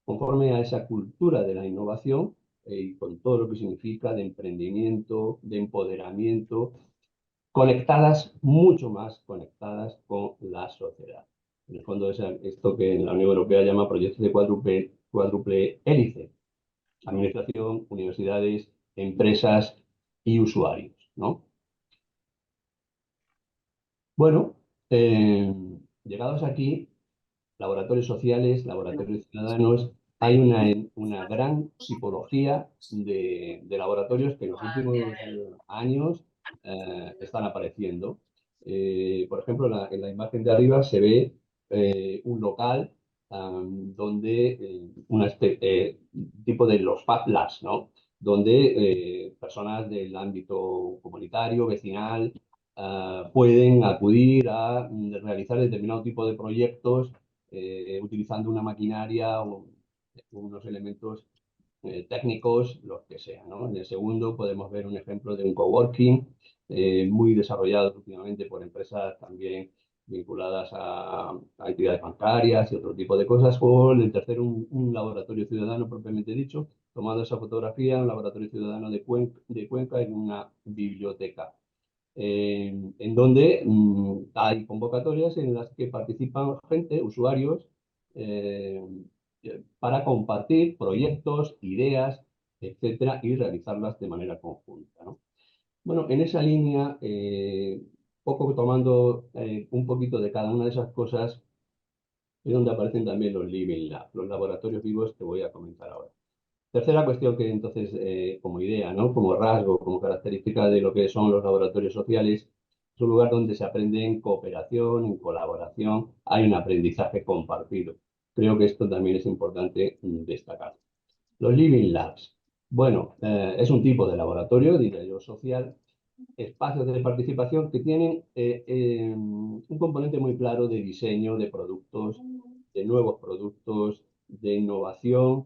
conforme a esa cultura de la innovación y con todo lo que significa de emprendimiento, de empoderamiento, conectadas, mucho más conectadas con la sociedad. En el fondo es esto que en la Unión Europea llama proyectos de cuádruple hélice: administración, universidades, empresas y usuarios, ¿no? Bueno, llegados aquí, laboratorios sociales, laboratorios ciudadanos, hay una gran tipología de laboratorios que en los últimos años están apareciendo. Por ejemplo, en la imagen de arriba se ve un local donde tipo de los Fab Labs, ¿no? Donde personas del ámbito comunitario, vecinal, pueden acudir a realizar determinado tipo de proyectos utilizando una maquinaria o unos elementos técnicos, los que sean, ¿no? En el segundo podemos ver un ejemplo de un coworking muy desarrollado últimamente por empresas también vinculadas a entidades bancarias y otro tipo de cosas, o en el tercero un laboratorio ciudadano propiamente dicho, tomando esa fotografía, un laboratorio ciudadano de Cuenca en una biblioteca en donde hay convocatorias en las que participan gente, usuarios, eh, para compartir proyectos, ideas, etcétera, y realizarlas de manera conjunta, ¿no? Bueno, en esa línea, poco tomando un poquito de cada una de esas cosas, es donde aparecen también los Living Lab, los laboratorios vivos que voy a comentar ahora. Tercera cuestión que entonces, como idea, ¿no? Como rasgo, como característica de lo que son los laboratorios sociales, es un lugar donde se aprende en cooperación, en colaboración, hay un aprendizaje compartido. Creo que esto también es importante destacar. Los Living Labs. Bueno, es un tipo de laboratorio, diría yo, social, espacios de participación que tienen un componente muy claro de diseño de productos, de nuevos productos, de innovación,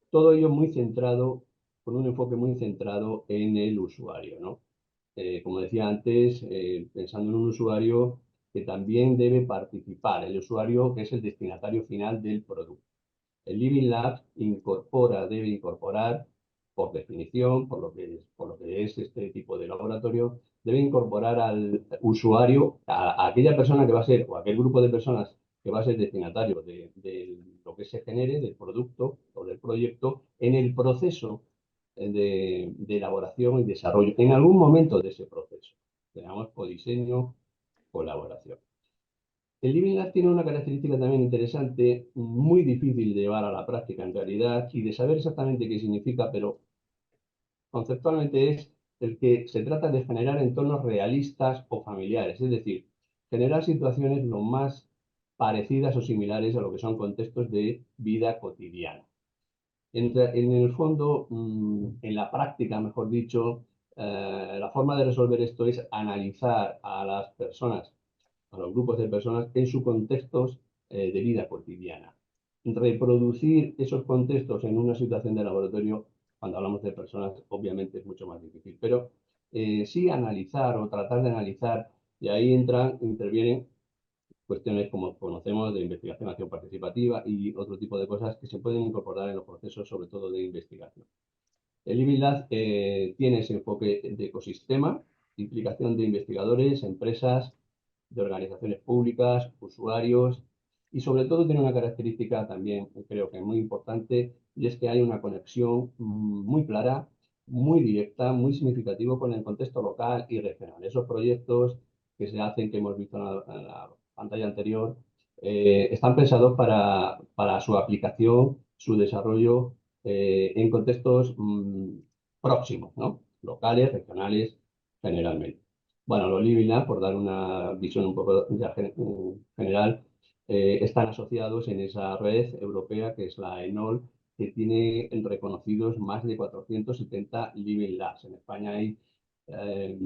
todo ello muy centrado, con un enfoque muy centrado en el usuario, ¿no? Como decía antes, pensando en un usuario que también debe participar, el usuario que es el destinatario final del producto. El Living Lab debe incorporar, por definición, por lo que es este tipo de laboratorio, debe incorporar al usuario, a aquella persona que va a ser, o aquel grupo de personas que va a ser destinatario de lo que se genere, del producto o del proyecto, en el proceso de elaboración y desarrollo, en algún momento de ese proceso. Tenemos codiseño, colaboración. El Living Lab tiene una característica también interesante, muy difícil de llevar a la práctica en realidad y de saber exactamente qué significa, pero conceptualmente es el que se trata de generar entornos realistas o familiares, es decir, generar situaciones lo más parecidas o similares a lo que son contextos de vida cotidiana. En el fondo, en la práctica, mejor dicho, la forma de resolver esto es analizar a las personas, a los grupos de personas en sus contextos de vida cotidiana. Reproducir esos contextos en una situación de laboratorio, cuando hablamos de personas, obviamente es mucho más difícil, pero sí analizar o tratar de analizar, y ahí intervienen cuestiones como conocemos de investigación, acción participativa y otro tipo de cosas que se pueden incorporar en los procesos, sobre todo de investigación. El Living Lab tiene ese enfoque de ecosistema, implicación de investigadores, empresas, de organizaciones públicas, usuarios, y sobre todo tiene una característica también, creo que muy importante, y es que hay una conexión muy clara, muy directa, muy significativa con el contexto local y regional. Esos proyectos que se hacen, que hemos visto en la pantalla anterior, están pensados para su aplicación, su desarrollo en contextos próximos, ¿no? Locales, regionales, generalmente. Bueno, los Living Lab, por dar una visión un poco general, están asociados en esa red europea que es la ENOL, que tiene reconocidos más de 470 Living Labs. En España hay, eh,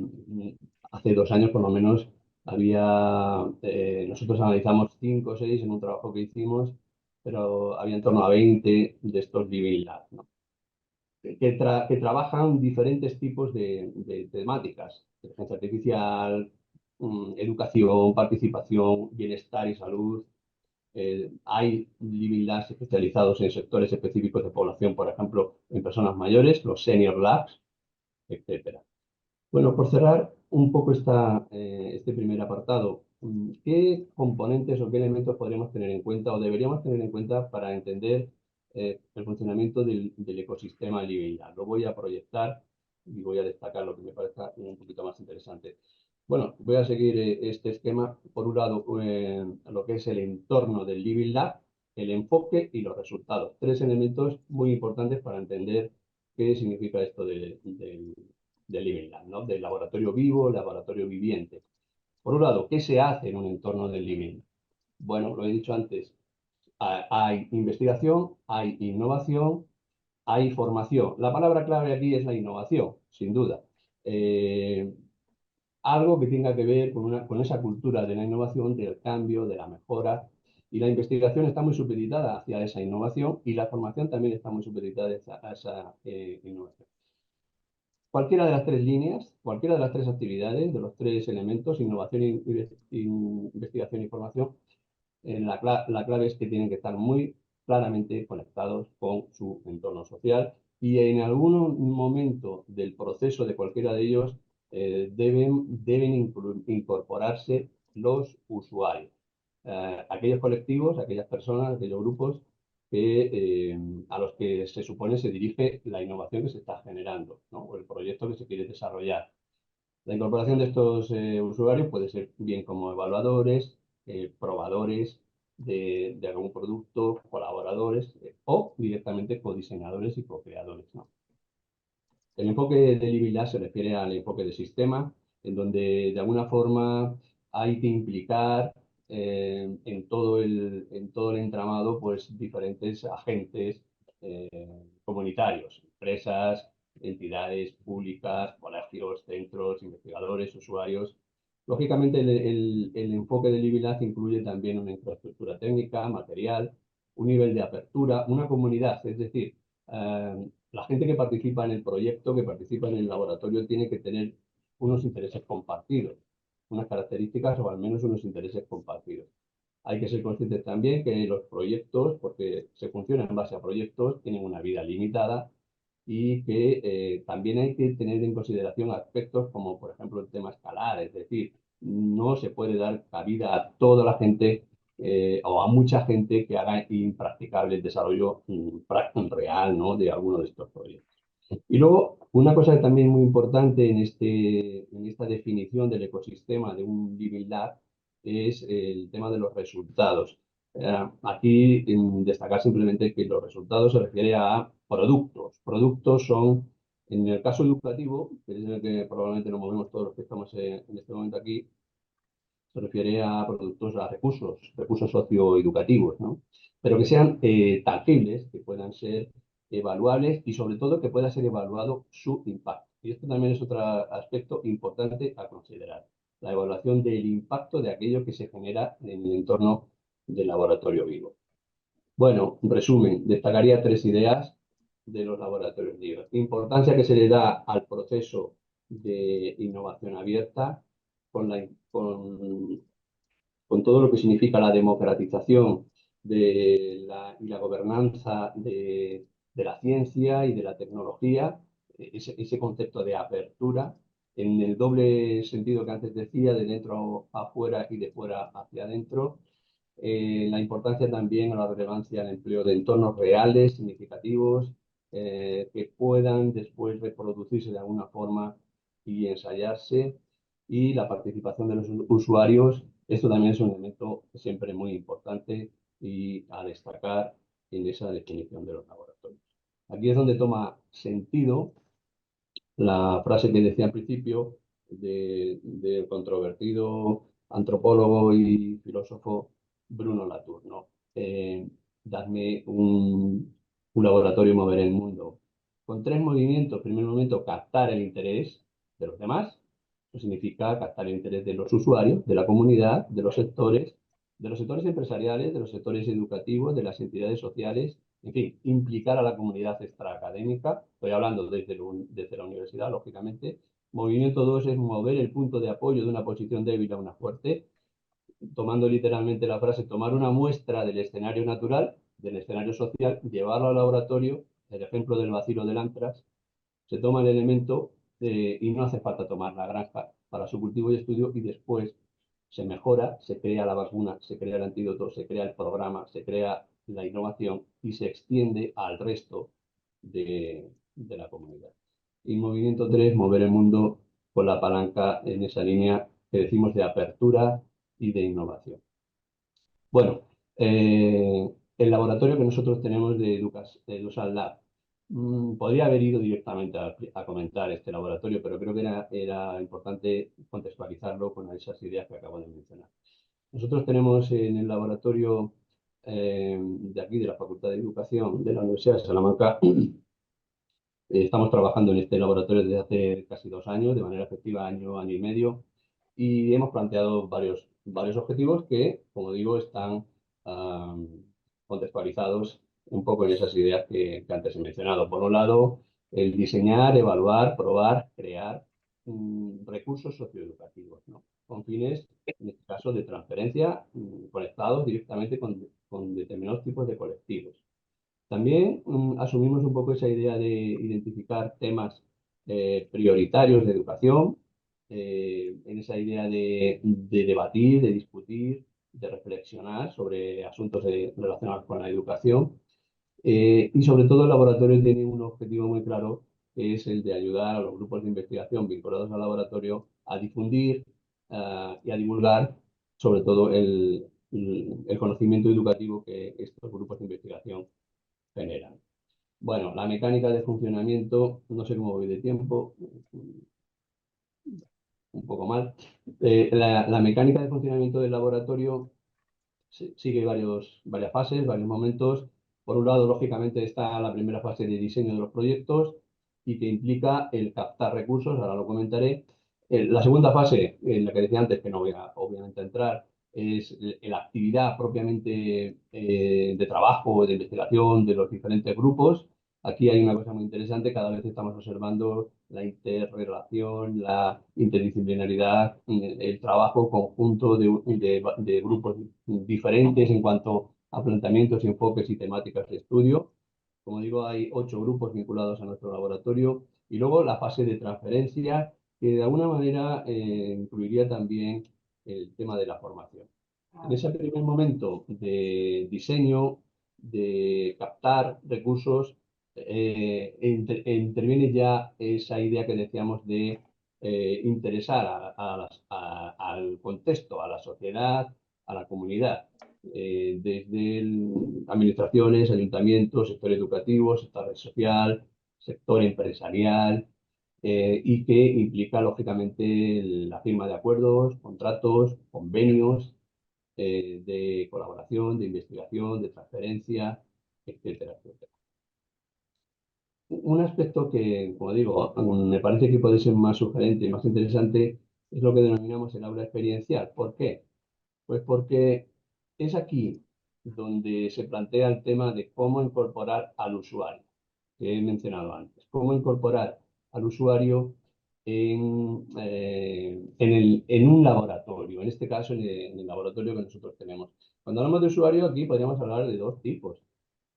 hace 2 años por lo menos, nosotros analizamos 5 o 6 en un trabajo que hicimos, pero había en torno a 20 de estos Living Labs, ¿no? Que trabajan diferentes tipos de temáticas: inteligencia artificial, educación, participación, bienestar y salud. Hay living labs especializados en sectores específicos de población, por ejemplo, en personas mayores, los senior labs, etcétera. Bueno, por cerrar un poco este primer apartado, ¿qué componentes o qué elementos podríamos tener en cuenta o deberíamos tener en cuenta para entender el funcionamiento del ecosistema Living Lab? Lo voy a proyectar y voy a destacar lo que me parezca un poquito más interesante. Bueno, voy a seguir este esquema. Por un lado, lo que es el entorno del Living Lab, el enfoque y los resultados. 3 elementos muy importantes para entender qué significa esto del Living Lab, ¿no? Del laboratorio vivo, laboratorio viviente. Por un lado, ¿qué se hace en un entorno del Living Lab? Bueno, lo he dicho antes, hay investigación, hay innovación, hay formación. La palabra clave aquí es la innovación, sin duda. Algo que tenga que ver con esa cultura de la innovación, del cambio, de la mejora. Y la investigación está muy supeditada hacia esa innovación y la formación también está muy supeditada a esa innovación. Cualquiera de las 3 líneas, cualquiera de las 3 actividades, de los 3 elementos, innovación, investigación y formación, la clave es que tienen que estar muy claramente conectados con su entorno social y en algún momento del proceso de cualquiera de ellos deben incorporarse los usuarios. Aquellos colectivos, aquellas personas, aquellos grupos a los que se supone se dirige la innovación que se está generando, ¿no? O el proyecto que se quiere desarrollar. La incorporación de estos usuarios puede ser bien como evaluadores, probadores de algún producto, colaboradores o directamente codiseñadores y co-creadores, ¿no? El enfoque de Living Lab se refiere al enfoque de sistema, en donde de alguna forma hay que implicar en todo el entramado pues, diferentes agentes comunitarios, empresas, entidades públicas, colegios, centros, investigadores, usuarios. Lógicamente, el enfoque de Living Lab incluye también una infraestructura técnica, material, un nivel de apertura, una comunidad, es decir, la gente que participa en el proyecto, que participa en el laboratorio, tiene que tener unos intereses compartidos, unas características o al menos unos intereses compartidos. Hay que ser conscientes también que los proyectos, porque se funciona en base a proyectos, tienen una vida limitada y que también hay que tener en consideración aspectos como, por ejemplo, el tema escalar, es decir, no se puede dar cabida a toda la gente o a mucha gente que haga impracticable el desarrollo real, ¿no? De alguno de estos proyectos. Y luego, una cosa también muy importante en esta definición del ecosistema de un Living Lab es el tema de los resultados. Aquí destacar simplemente que los resultados se refiere a productos. Productos son, en el caso educativo, que es en el que probablemente nos movemos todos los que estamos en este momento aquí, se refiere a productos, a recursos socioeducativos, ¿no? Pero que sean tangibles, que puedan ser evaluables y sobre todo que pueda ser evaluado su impacto. Y esto también es otro aspecto importante a considerar, la evaluación del impacto de aquello que se genera en el entorno del laboratorio vivo. Bueno, en resumen, destacaría 3 ideas de los laboratorios vivos. Importancia que se le da al proceso de innovación abierta con todo lo que significa la democratización y la gobernanza de la ciencia y de la tecnología, ese concepto de apertura, en el doble sentido que antes decía, de dentro a afuera y de fuera hacia adentro, la importancia también a la relevancia del empleo de entornos reales, significativos, que puedan después reproducirse de alguna forma y ensayarse, y la participación de los usuarios. Esto también es un elemento siempre muy importante y a destacar en esa definición de los laboratorios. Aquí es donde toma sentido la frase que decía al principio del controvertido antropólogo y filósofo Bruno Latour, ¿no? Dadme un laboratorio y moveré el mundo. Con 3 movimientos. Primer movimiento, captar el interés de los demás. Eso significa captar el interés de los usuarios, de la comunidad, de los sectores empresariales, de los sectores educativos, de las entidades sociales, en fin, implicar a la comunidad extraacadémica. Estoy hablando desde la universidad, lógicamente. Movimiento 2 es mover el punto de apoyo de una posición débil a una fuerte, tomando literalmente la frase, tomar una muestra del escenario natural, del escenario social, llevarlo al laboratorio, el ejemplo del bacilo del antrax, se toma el elemento y no hace falta tomar la granja para su cultivo y estudio, y después se mejora, se crea la vacuna, se crea el antídoto, se crea el programa, se crea la innovación y se extiende al resto de la comunidad. Y movimiento 3, mover el mundo con la palanca en esa línea que decimos de apertura y de innovación. Bueno, el laboratorio que nosotros tenemos de EduSal Lab, podría haber ido directamente a comentar este laboratorio, pero creo que era importante contextualizarlo con esas ideas que acabo de mencionar. Nosotros tenemos en el laboratorio de aquí, de la Facultad de Educación de la Universidad de Salamanca, estamos trabajando en este laboratorio desde hace casi 2 años, de manera efectiva, año y medio, y hemos planteado varios objetivos que, como digo, están contextualizados un poco en esas ideas que antes he mencionado. Por un lado, el diseñar, evaluar, probar, crear recursos socioeducativos, ¿no? Con fines, en este caso, de transferencia, conectados directamente con determinados tipos de colectivos. También asumimos un poco esa idea de identificar temas prioritarios de educación, en esa idea de debatir, de discutir, de reflexionar sobre asuntos relacionados con la educación. Y sobre todo el laboratorio tiene un objetivo muy claro, que es el de ayudar a los grupos de investigación vinculados al laboratorio a difundir y a divulgar sobre todo el conocimiento educativo que estos grupos de investigación generan. Bueno, la mecánica de funcionamiento, no sé cómo voy de tiempo, un poco mal. La mecánica de funcionamiento del laboratorio sigue varias fases, varios momentos. Por un lado, lógicamente, está la primera fase de diseño de los proyectos y que implica el captar recursos, ahora lo comentaré. La segunda fase, en la que decía antes, que no voy a obviamente entrar, es la actividad propiamente de trabajo, de investigación de los diferentes grupos. Aquí hay una cosa muy interesante, cada vez estamos observando la interrelación, la interdisciplinaridad, el trabajo conjunto de grupos diferentes en cuanto a planteamientos, enfoques y temáticas de estudio. Como digo, hay 8 grupos vinculados a nuestro laboratorio y luego la fase de transferencia, que de alguna manera incluiría también el tema de la formación. En ese primer momento de diseño, de captar recursos, interviene ya esa idea que decíamos de interesar al contexto, a la sociedad, a la comunidad, desde administraciones, ayuntamientos, sector educativo, sector social, sector empresarial, y que implica lógicamente la firma de acuerdos, contratos, convenios de colaboración, de investigación, de transferencia, etcétera, etcétera. Un aspecto que, como digo, me parece que puede ser más sugerente y más interesante es lo que denominamos el aula experiencial. ¿Por qué? Pues porque es aquí donde se plantea el tema de cómo incorporar al usuario, que he mencionado antes. Cómo incorporar al usuario en un laboratorio, en este caso en el laboratorio que nosotros tenemos. Cuando hablamos de usuario, aquí podríamos hablar de 2 tipos.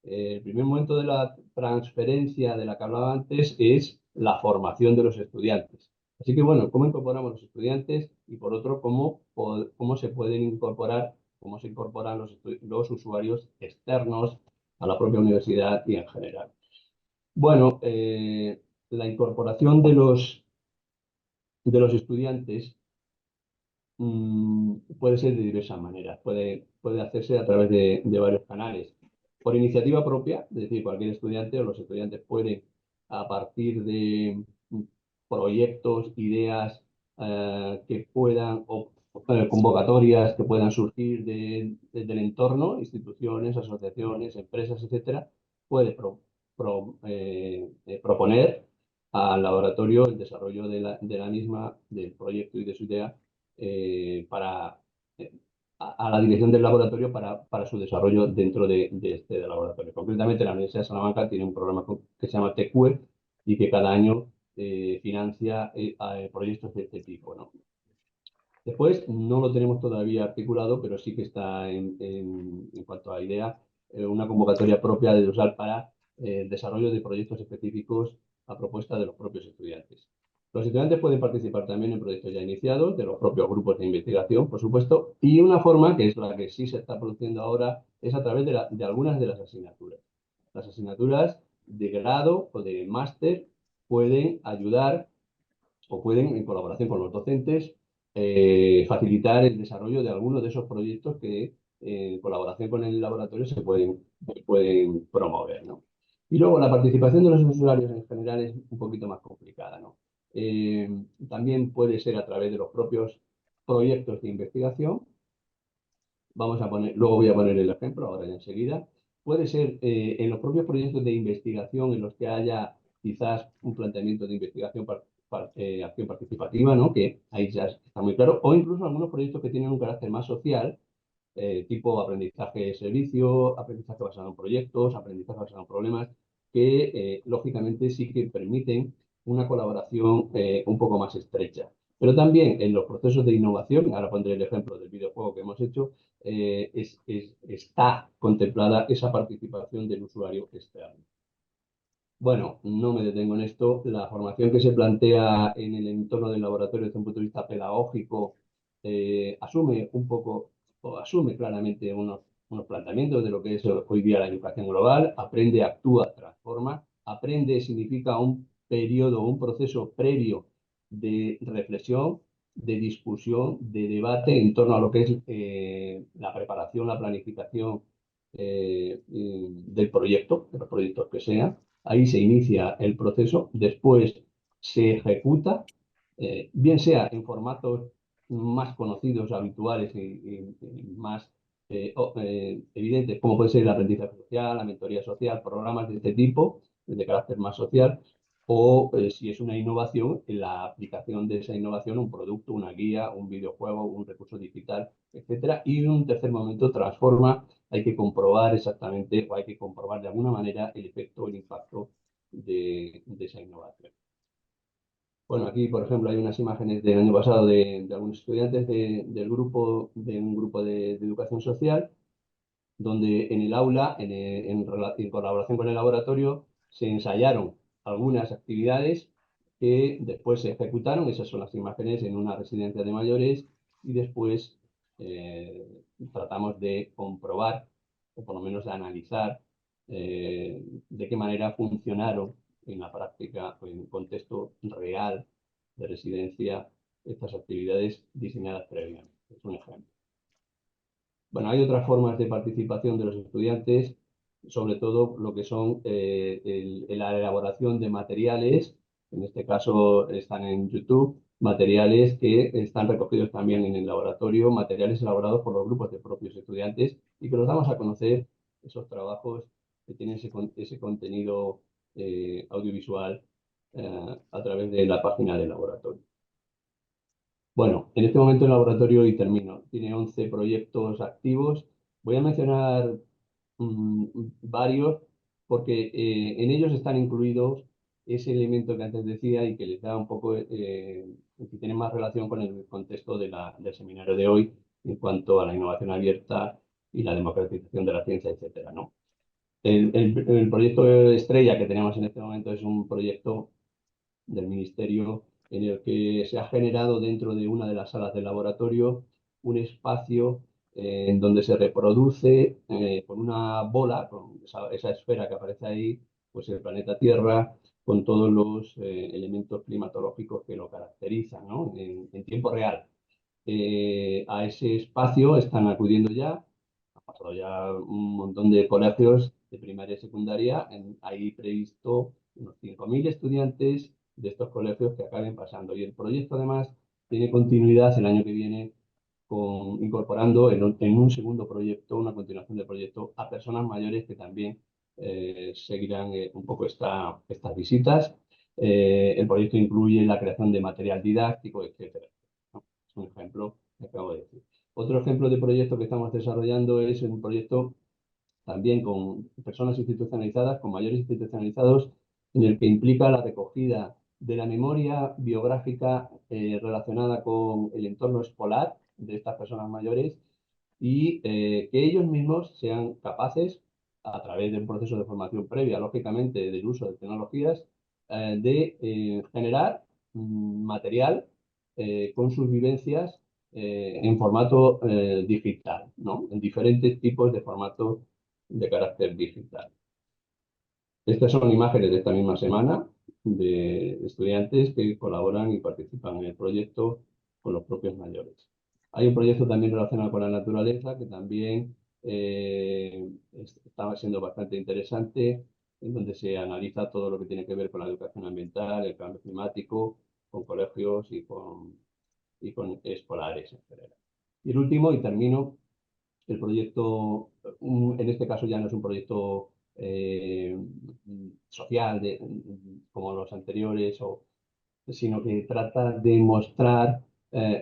El primer momento de la transferencia de la que hablaba antes es la formación de los estudiantes. Así que, bueno, ¿cómo incorporamos los estudiantes? Y por otro, cómo se pueden incorporar, cómo se incorporan los usuarios externos a la propia universidad y en general. Bueno, la incorporación de los estudiantes puede ser de diversas maneras. Puede hacerse a través de varios canales. Por iniciativa propia, es decir, cualquier estudiante o los estudiantes pueden, a partir de proyectos, ideas que puedan, convocatorias que puedan surgir del entorno, instituciones, asociaciones, empresas, etcétera, puede proponer al laboratorio el desarrollo de la misma, del proyecto y de su idea para a la dirección del laboratorio para su desarrollo dentro de este laboratorio. Concretamente, la Universidad de Salamanca tiene un programa que se llama TECUE y que cada año financia proyectos de este tipo, ¿no? Después, no lo tenemos todavía articulado, pero sí que está en cuanto a idea, una convocatoria propia de usar para el desarrollo de proyectos específicos a propuesta de los propios estudiantes. Los estudiantes pueden participar también en proyectos ya iniciados, de los propios grupos de investigación, por supuesto, y una forma, que es la que sí se está produciendo ahora, es a través de algunas de las asignaturas. Las asignaturas de grado o de máster pueden ayudar o pueden, en colaboración con los docentes, facilitar el desarrollo de algunos de esos proyectos que en colaboración con el laboratorio se pueden promover, ¿no? Y luego la participación de los usuarios en general es un poquito más complicada, ¿no? También puede ser a través de los propios proyectos de investigación. Luego voy a poner el ejemplo, ahora ya enseguida. Puede ser en los propios proyectos de investigación en los que haya quizás un planteamiento de investigación acción participativa, ¿no? Que ahí ya está muy claro, o incluso algunos proyectos que tienen un carácter más social, tipo aprendizaje de servicio, aprendizaje basado en proyectos, aprendizaje basado en problemas, que lógicamente sí que permiten una colaboración un poco más estrecha. Pero también en los procesos de innovación, ahora pondré el ejemplo del videojuego que hemos hecho, está contemplada esa participación del usuario externo. Bueno, no me detengo en esto. La formación que se plantea en el entorno del laboratorio desde un punto de vista pedagógico asume un poco, o asume claramente unos planteamientos de lo que es hoy día la educación global. Aprende, actúa, transforma. Aprende significa un periodo, un proceso previo de reflexión, de discusión, de debate en torno a lo que es la preparación, la planificación del proyecto, de los proyectos que sean. Ahí se inicia el proceso, después se ejecuta, bien sea en formatos más conocidos, habituales y más evidentes, como puede ser el aprendizaje social, la mentoría social, programas de este tipo, de carácter más social, o si es una innovación, en la aplicación de esa innovación, un producto, una guía, un videojuego, un recurso digital, etcétera. Y en un tercer momento transforma, hay que comprobar exactamente, o hay que comprobar de alguna manera el efecto, el impacto de esa innovación. Bueno, aquí, por ejemplo, hay unas imágenes del año pasado de algunos estudiantes de un grupo de educación social, donde en el aula, en colaboración con el laboratorio, se ensayaron algunas actividades que después se ejecutaron. Esas son las imágenes en una residencia de mayores, y después tratamos de comprobar, o por lo menos de analizar, de qué manera funcionaron en la práctica o en un contexto real de residencia estas actividades diseñadas previamente. Es un ejemplo. Bueno, hay otras formas de participación de los estudiantes, sobre todo lo que son la elaboración de materiales. En este caso están en YouTube, materiales que están recogidos también en el laboratorio, materiales elaborados por los grupos de propios estudiantes, y que los damos a conocer, esos trabajos que tienen ese contenido audiovisual a través de la página del laboratorio. Bueno, en este momento el laboratorio, y termino, tiene 11 proyectos activos. Voy a mencionar varios porque en ellos están incluidos ese elemento que antes decía y que les da un poco, que tiene más relación con el contexto del seminario de hoy en cuanto a la innovación abierta y la democratización de la ciencia, etcétera, ¿no? El proyecto estrella que tenemos en este momento es un proyecto del Ministerio en el que se ha generado dentro de una de las salas del laboratorio un espacio en donde se reproduce con una bola, con esa esfera que aparece ahí, pues el planeta Tierra, con todos los elementos climatológicos que lo caracterizan, ¿no? En tiempo real. A ese espacio están acudiendo ya, ha pasado ya un montón de colegios de primaria y secundaria, hay previsto unos 5.000 estudiantes estos colegios que acaben pasando. Y el proyecto además tiene continuidad el año que viene incorporando en un segundo proyecto, una continuación del proyecto, a personas mayores que también seguirán un poco estas visitas. El proyecto incluye la creación de material didáctico, etcétera, ¿no? Es un ejemplo que acabo de decir. Otro ejemplo de proyecto que estamos desarrollando es un proyecto también con personas institucionalizadas, con mayores institucionalizados, en el que implica la recogida de la memoria biográfica relacionada con el entorno escolar de estas personas mayores y que ellos mismos sean capaces, a través de un proceso de formación previa, lógicamente, del uso de tecnologías, de generar material con sus vivencias en formato digital, ¿no? En diferentes tipos de formatos de carácter digital. Estas son imágenes de esta misma semana de estudiantes que colaboran y participan en el proyecto con los propios mayores. Hay un proyecto también relacionado con la naturaleza que también estaba siendo bastante interesante, en donde se analiza todo lo que tiene que ver con la educación ambiental, el cambio climático, con colegios y con escolares en general. Y el último, y termino, el proyecto, en este caso ya no es un proyecto social como los anteriores, sino que trata de mostrar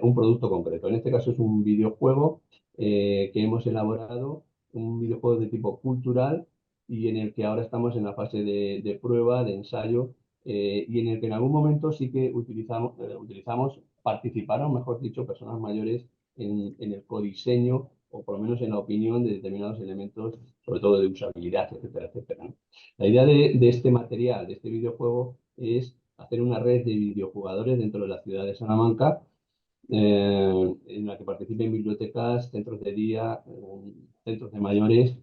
un producto concreto. En este caso es un videojuego que hemos elaborado, un videojuego de tipo cultural y en el que ahora estamos en la fase de prueba, de ensayo, y en el que en algún momento sí que participaron, mejor dicho, personas mayores en el codiseño o por lo menos en la opinión de determinados elementos, sobre todo de usabilidad, etcétera, etcétera, ¿no? La idea de este material, de este videojuego, es hacer una red de videojugadores dentro de la ciudad de Salamanca, en la que participen bibliotecas, centros de día, centros de mayores,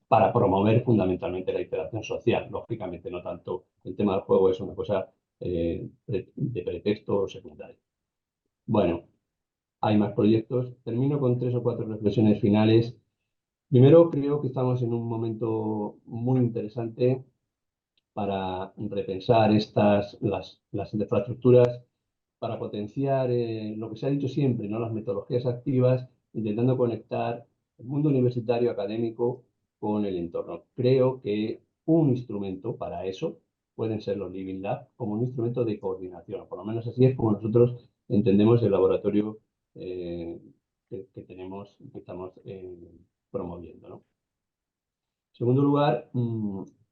para promover fundamentalmente la interacción social. Lógicamente, no tanto el tema del juego es una cosa de pretexto secundario. Bueno, hay más proyectos. Termino con 3 o 4 reflexiones finales. Primero, creo que estamos en un momento muy interesante para repensar las infraestructuras, para potenciar lo que se ha dicho siempre, ¿no? Las metodologías activas, intentando conectar el mundo universitario académico con el entorno. Creo que un instrumento para eso pueden ser los Living Lab como un instrumento de coordinación, por lo menos así es como nosotros entendemos el laboratorio que tenemos, que estamos promoviendo, ¿no? En segundo lugar,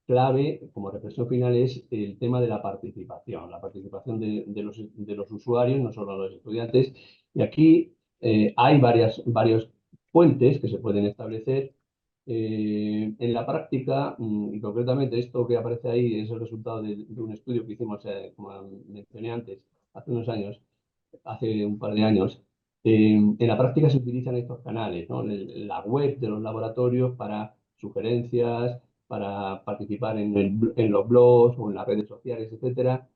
clave como reflexión final es el tema de la participación de los usuarios, no solo los estudiantes. Y aquí hay varios puentes que se pueden establecer. En la práctica, y concretamente esto que aparece ahí es el resultado de un estudio que hicimos, como mencioné antes, hace unos años, hace un par de años. En la práctica se utilizan estos canales, ¿no? La web de los laboratorios para sugerencias, para participar en los blogs o en las redes sociales, etcétera.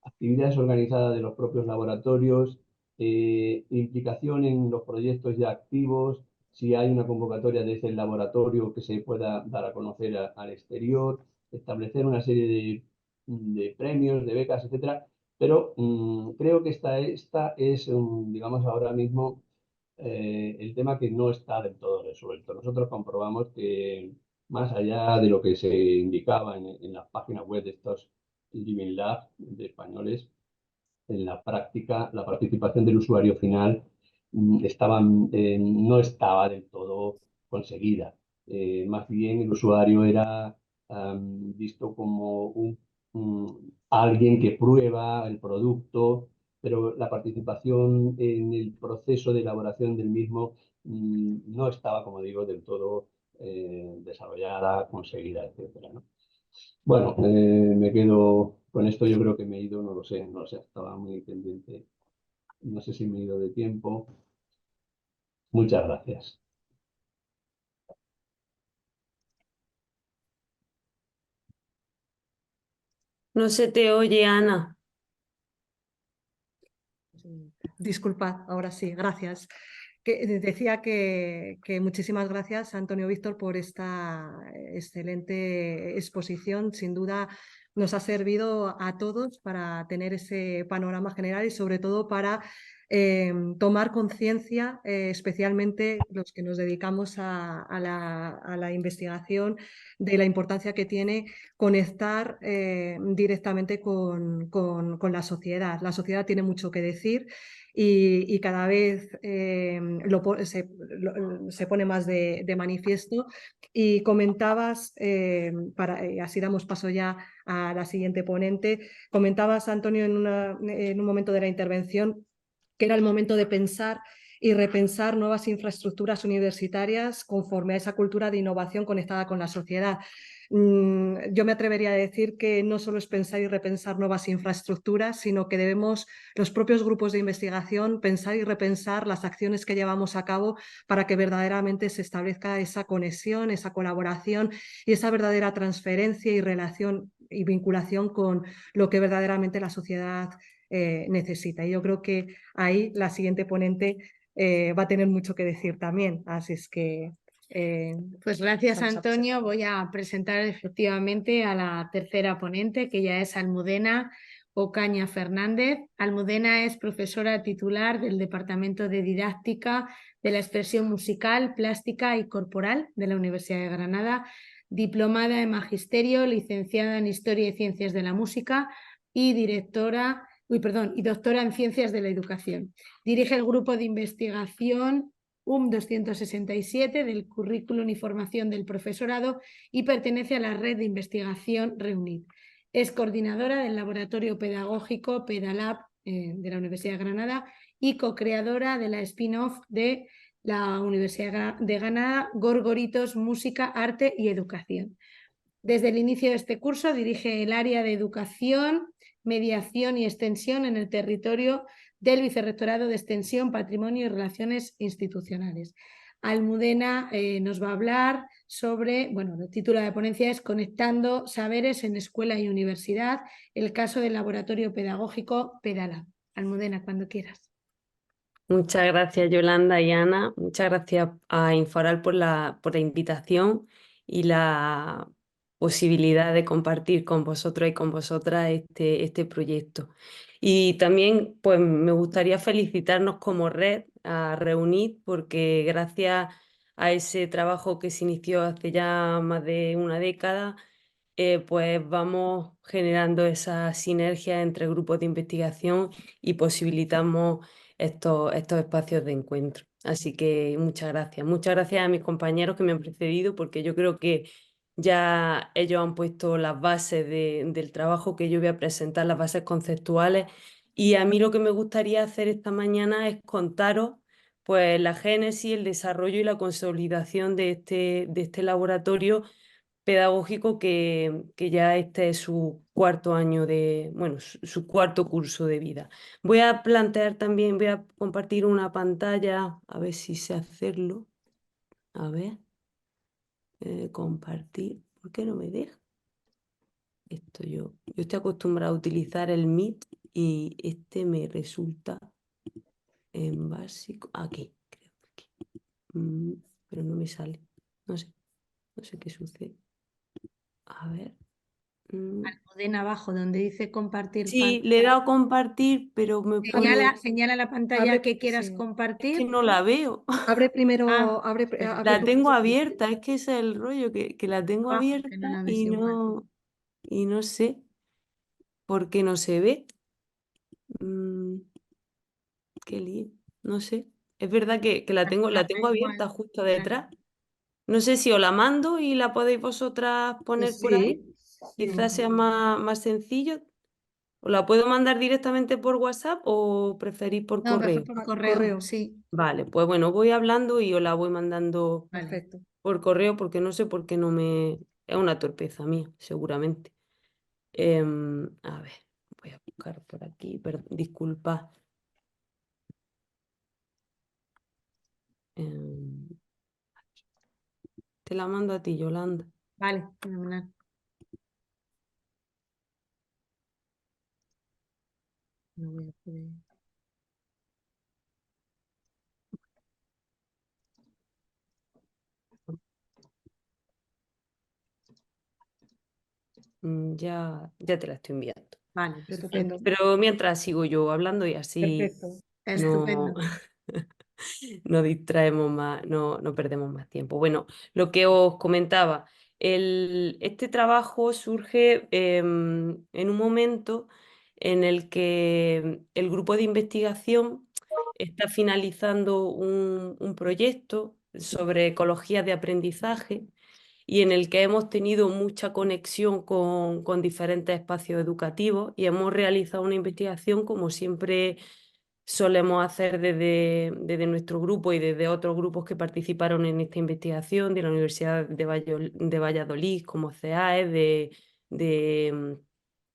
Actividades organizadas de los propios laboratorios, implicación en los proyectos ya activos, si hay una convocatoria desde el laboratorio que se pueda dar a conocer al exterior, establecer una serie de premios, de becas, etcétera. Pero creo que esta es, digamos, ahora mismo el tema que no está del todo resuelto. Nosotros comprobamos que más allá de lo que se indicaba en las páginas web de estos Living Lab de españoles, en la práctica la participación del usuario final no estaba del todo conseguida. Más bien el usuario era visto como alguien que prueba el producto, pero la participación en el proceso de elaboración del mismo no estaba, como digo, del todo desarrollada, conseguida, etcétera, ¿no? Bueno, me quedo con esto, yo creo que me he ido, no lo sé, estaba muy pendiente, no sé si me he ido de tiempo. Muchas gracias. No se te oye, Ana. Disculpad, ahora sí, gracias. Decía que muchísimas gracias, Antonio Víctor, por esta excelente exposición. Sin duda, nos ha servido a todos para tener ese panorama general y sobre todo para tomar conciencia, especialmente los que nos dedicamos a la investigación, de la importancia que tiene conectar directamente con la sociedad. La sociedad tiene mucho que decir y cada vez se pone más de manifiesto. Y comentabas, así damos paso ya a la siguiente ponente, comentabas, Antonio, en un momento de la intervención, que era el momento de pensar y repensar nuevas infraestructuras universitarias conforme a esa cultura de innovación conectada con la sociedad. Yo me atrevería a decir que no solo es pensar y repensar nuevas infraestructuras, sino que debemos, los propios grupos de investigación, pensar y repensar las acciones que llevamos a cabo para que verdaderamente se establezca esa conexión, esa colaboración y esa verdadera transferencia y relación y vinculación con lo que verdaderamente la sociedad necesita. Y yo creo que ahí la siguiente ponente va a tener mucho que decir también. Así es que... Pues gracias, Antonio. Voy a presentar efectivamente a la tercera ponente, que ya es Almudena Ocaña Fernández. Almudena es profesora titular del Departamento de Didáctica de la Expresión Musical, Plástica y Corporal de la Universidad de Granada, diplomada en Magisterio, licenciada en Historia y Ciencias de la Música y doctora en Ciencias de la Educación. Dirige el grupo de investigación UM267 del Currículum y Formación del Profesorado y pertenece a la red de investigación REUNID. Es coordinadora del Laboratorio Pedagógico PEDALAB de la Universidad de Granada y co-creadora de la spin-off de la Universidad de Granada, Gorgoritos, Música, Arte y Educación. Desde el inicio de este curso dirige el área de Educación, Mediación y Extensión en el territorio del Vicerrectorado de Extensión, Patrimonio y Relaciones Institucionales. Almudena nos va a hablar sobre, bueno, el título de la ponencia es Conectando Saberes en Escuela y Universidad, el caso del laboratorio pedagógico PEDALAB. Almudena, cuando quieras. Muchas gracias, Yolanda y Ana. Muchas gracias a Inforal por la invitación y la posibilidad de compartir con vosotros y con vosotras este proyecto. Y también pues, me gustaría felicitarnos como red a Reunid, porque gracias a ese trabajo que se inició hace ya más de una década, pues vamos generando esa sinergia entre grupos de investigación y posibilitamos estos espacios de encuentro. Así que muchas gracias. Muchas gracias a mis compañeros que me han precedido, porque yo creo que ya ellos han puesto las bases del trabajo que yo voy a presentar, las bases conceptuales. Y a mí lo que me gustaría hacer esta mañana es contaros pues, la génesis, el desarrollo y la consolidación de este laboratorio pedagógico que ya este es su cuarto año bueno, su cuarto curso de vida. Voy a plantear también, voy a compartir una pantalla, a ver si sé hacerlo. A ver, compartir. ¿Por qué no me deja? Esto yo estoy acostumbrada a utilizar el Meet y este me resulta en básico. Aquí, creo que aquí. Pero no me sale. No sé qué sucede. A ver. Almudena abajo, donde dice compartir Sí, pantalla. le he dado a compartir, pero me pone... Señala la pantalla que quieras Sí. Es compartir. que no la veo. Abre primero, abre La tu tengo presentación. abierta, es que ese es el rollo, que la tengo Que no abierta la ves igual. y no sé por qué no se ve. Qué lío, no sé. Es verdad que la tengo abierta justo detrás. No sé si os la mando y la podéis vosotras poner por ahí. Sí, Quizás sea más sencillo. ¿Os la puedo mandar directamente por WhatsApp o preferís por No, mejor correo? por correo. sí. Vale, pues bueno, voy hablando y os la voy mandando Vale. Perfecto. por correo porque no sé por qué no me... Es una torpeza mía, seguramente. A ver, voy a buscar por aquí, disculpa. Em, Te la mando a ti, Yolanda. Vale, fenomenal. No voy a poder. ya te la estoy enviando. Vale, estupendo. Pero mientras sigo yo hablando y así Perfecto. no, Estupendo. no distraemos más, no perdemos más tiempo. Bueno, lo que os comentaba, este trabajo surge en un momento en el que el grupo de investigación está finalizando un proyecto sobre ecología de aprendizaje y en el que hemos tenido mucha conexión con diferentes espacios educativos y hemos realizado una investigación como siempre solemos hacer desde nuestro grupo y desde otros grupos que participaron en esta investigación de la Universidad de Valladolid, como CEAE, de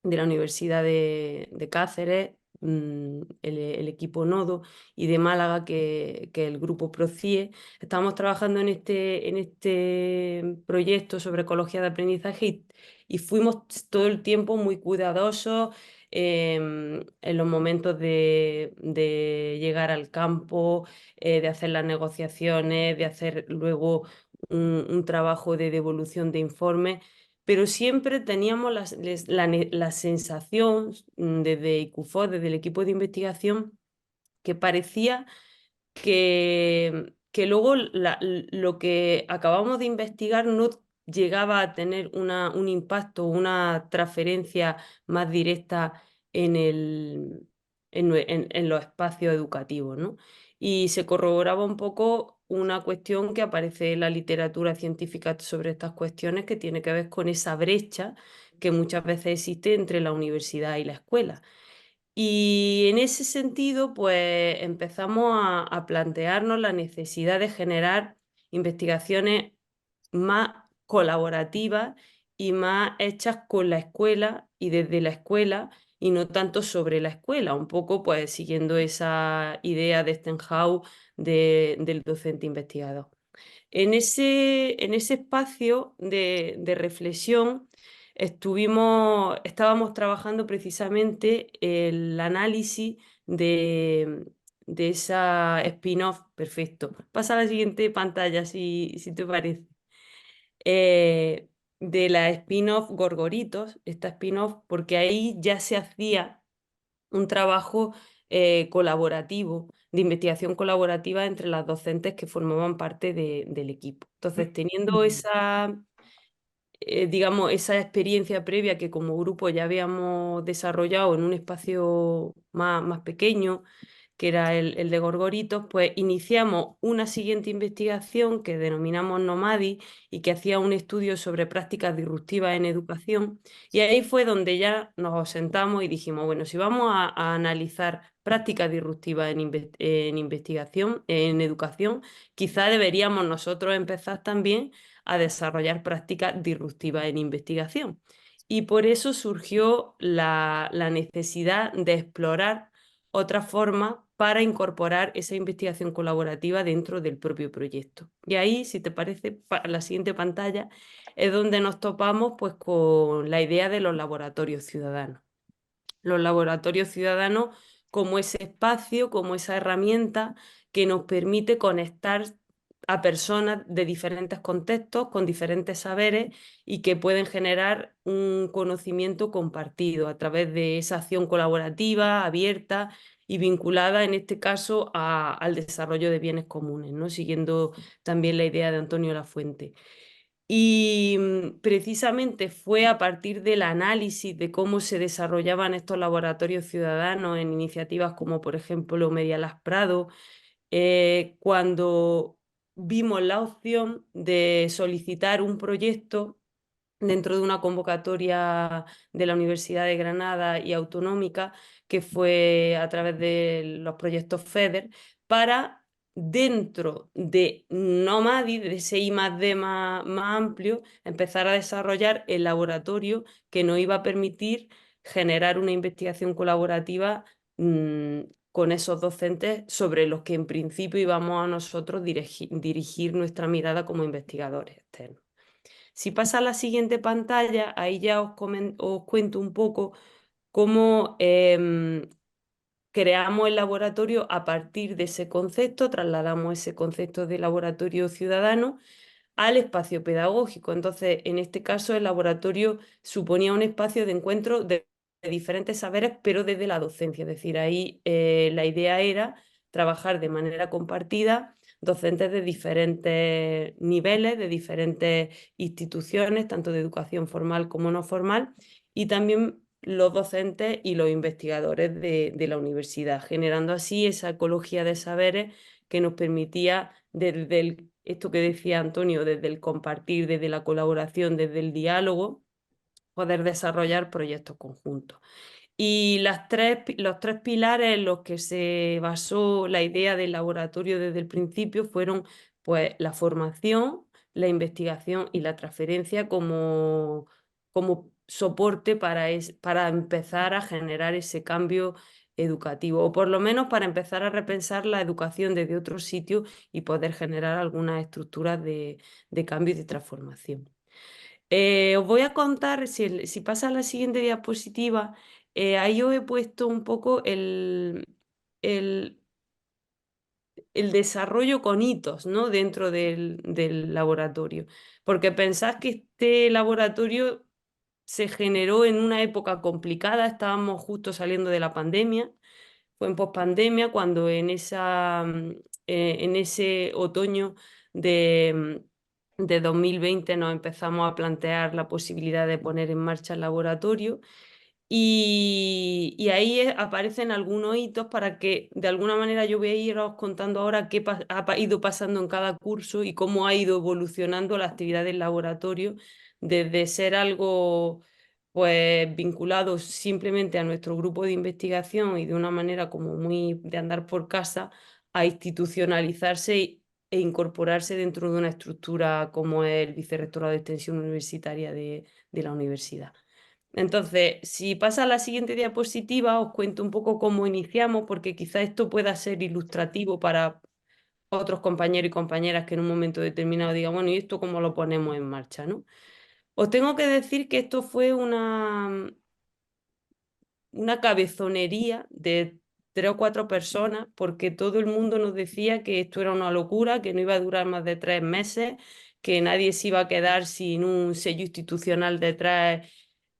la Universidad de Cáceres, el equipo Nodo, y de Málaga, que el grupo PROCIE. Estamos trabajando en este proyecto sobre ecología de aprendizaje y fuimos todo el tiempo muy cuidadosos en los momentos de llegar al campo, de hacer las negociaciones, de hacer luego un trabajo de devolución de informes, pero siempre teníamos la sensación desde ICUFOS, desde el equipo de investigación, que parecía que luego lo que acabamos de investigar no llegaba a tener un impacto, una transferencia más directa en los espacios educativos, ¿no? Y se corroboraba un poco una cuestión que aparece en la literatura científica sobre estas cuestiones, que tiene que ver con esa brecha que muchas veces existe entre la universidad y la escuela. Y en ese sentido, pues empezamos a plantearnos la necesidad de generar investigaciones más colaborativas y más hechas con la escuela y desde la escuela y no tanto sobre la escuela, un poco pues siguiendo esa idea de Stenhouse del docente investigador. En ese espacio de reflexión estábamos trabajando precisamente el análisis de esa spin-off. Perfecto. Pasa a la siguiente pantalla, si te parece. De la spin-off Gorgoritos, esta spin-off, porque ahí ya se hacía un trabajo colaborativo, de investigación colaborativa entre las docentes que formaban parte del equipo. Entonces, teniendo digamos, esa experiencia previa que como grupo ya habíamos desarrollado en un espacio más pequeño, que era el de Gorgoritos, pues iniciamos una siguiente investigación que denominamos Nomadi y que hacía un estudio sobre prácticas disruptivas en educación. Y ahí fue donde ya nos sentamos y dijimos, bueno, si vamos a analizar prácticas disruptivas en investigación, en educación, quizá deberíamos nosotros empezar también a desarrollar prácticas disruptivas en investigación. Y por eso surgió la necesidad de explorar otra forma para incorporar esa investigación colaborativa dentro del propio proyecto. Y ahí, si te parece, la siguiente pantalla es donde nos topamos pues, con la idea de los laboratorios ciudadanos. Los laboratorios ciudadanos como ese espacio, como esa herramienta que nos permite conectar a personas de diferentes contextos, con diferentes saberes y que pueden generar un conocimiento compartido a través de esa acción colaborativa, abierta y vinculada, en este caso, al desarrollo de bienes comunes, ¿no? Siguiendo también la idea de Antonio Lafuente. Y precisamente fue a partir del análisis de cómo se desarrollaban estos laboratorios ciudadanos en iniciativas como, por ejemplo, Medialas Prado, cuando vimos la opción de solicitar un proyecto dentro de una convocatoria de la Universidad de Granada y Autonómica, que fue a través de los proyectos FEDER, para dentro de Nomadi, de ese I+D más amplio, empezar a desarrollar el laboratorio que nos iba a permitir generar una investigación colaborativa con esos docentes sobre los que en principio íbamos a nosotros dirigir nuestra mirada como investigadores externos. Si pasa a la siguiente pantalla, ahí ya os cuento un poco cómo creamos el laboratorio a partir de ese concepto, trasladamos ese concepto de laboratorio ciudadano al espacio pedagógico. Entonces, en este caso, el laboratorio suponía un espacio de encuentro de diferentes saberes, pero desde la docencia. Es decir, ahí la idea era trabajar de manera compartida docentes de diferentes niveles, de diferentes instituciones, tanto de educación formal como no formal, y también los docentes y los investigadores de la universidad, generando así esa ecología de saberes que nos permitía, desde esto que decía Antonio, desde el compartir, desde la colaboración, desde el diálogo, poder desarrollar proyectos conjuntos. Y los tres pilares en los que se basó la idea del laboratorio desde el principio fueron, pues, la formación, la investigación y la transferencia como soporte para empezar a generar ese cambio educativo, o por lo menos para empezar a repensar la educación desde otros sitios y poder generar algunas estructuras de cambio y de transformación. Os voy a contar, si pasa a la siguiente diapositiva, ahí os he puesto un poco el desarrollo con hitos, ¿no? Dentro del laboratorio. Porque pensad que este laboratorio se generó en una época complicada, estábamos justo saliendo de la pandemia, fue en pospandemia cuando en ese otoño de 2020 nos empezamos a plantear la posibilidad de poner en marcha el laboratorio. Y ahí aparecen algunos hitos para que de alguna manera yo voy a iros contando ahora qué ha ido pasando en cada curso y cómo ha ido evolucionando la actividad del laboratorio, desde ser algo pues vinculado simplemente a nuestro grupo de investigación y de una manera como muy de andar por casa, a institucionalizarse e incorporarse dentro de una estructura como es el Vicerrectorado de Extensión Universitaria de la universidad. Entonces, si pasa a la siguiente diapositiva, os cuento un poco cómo iniciamos, porque quizá esto pueda ser ilustrativo para otros compañeros y compañeras que en un momento determinado digan, bueno, ¿y esto cómo lo ponemos en marcha, no? Os tengo que decir que esto fue una cabezonería de 3 o 4 personas, porque todo el mundo nos decía que esto era una locura, que no iba a durar más de 3 meses, que nadie se iba a quedar sin un sello institucional detrás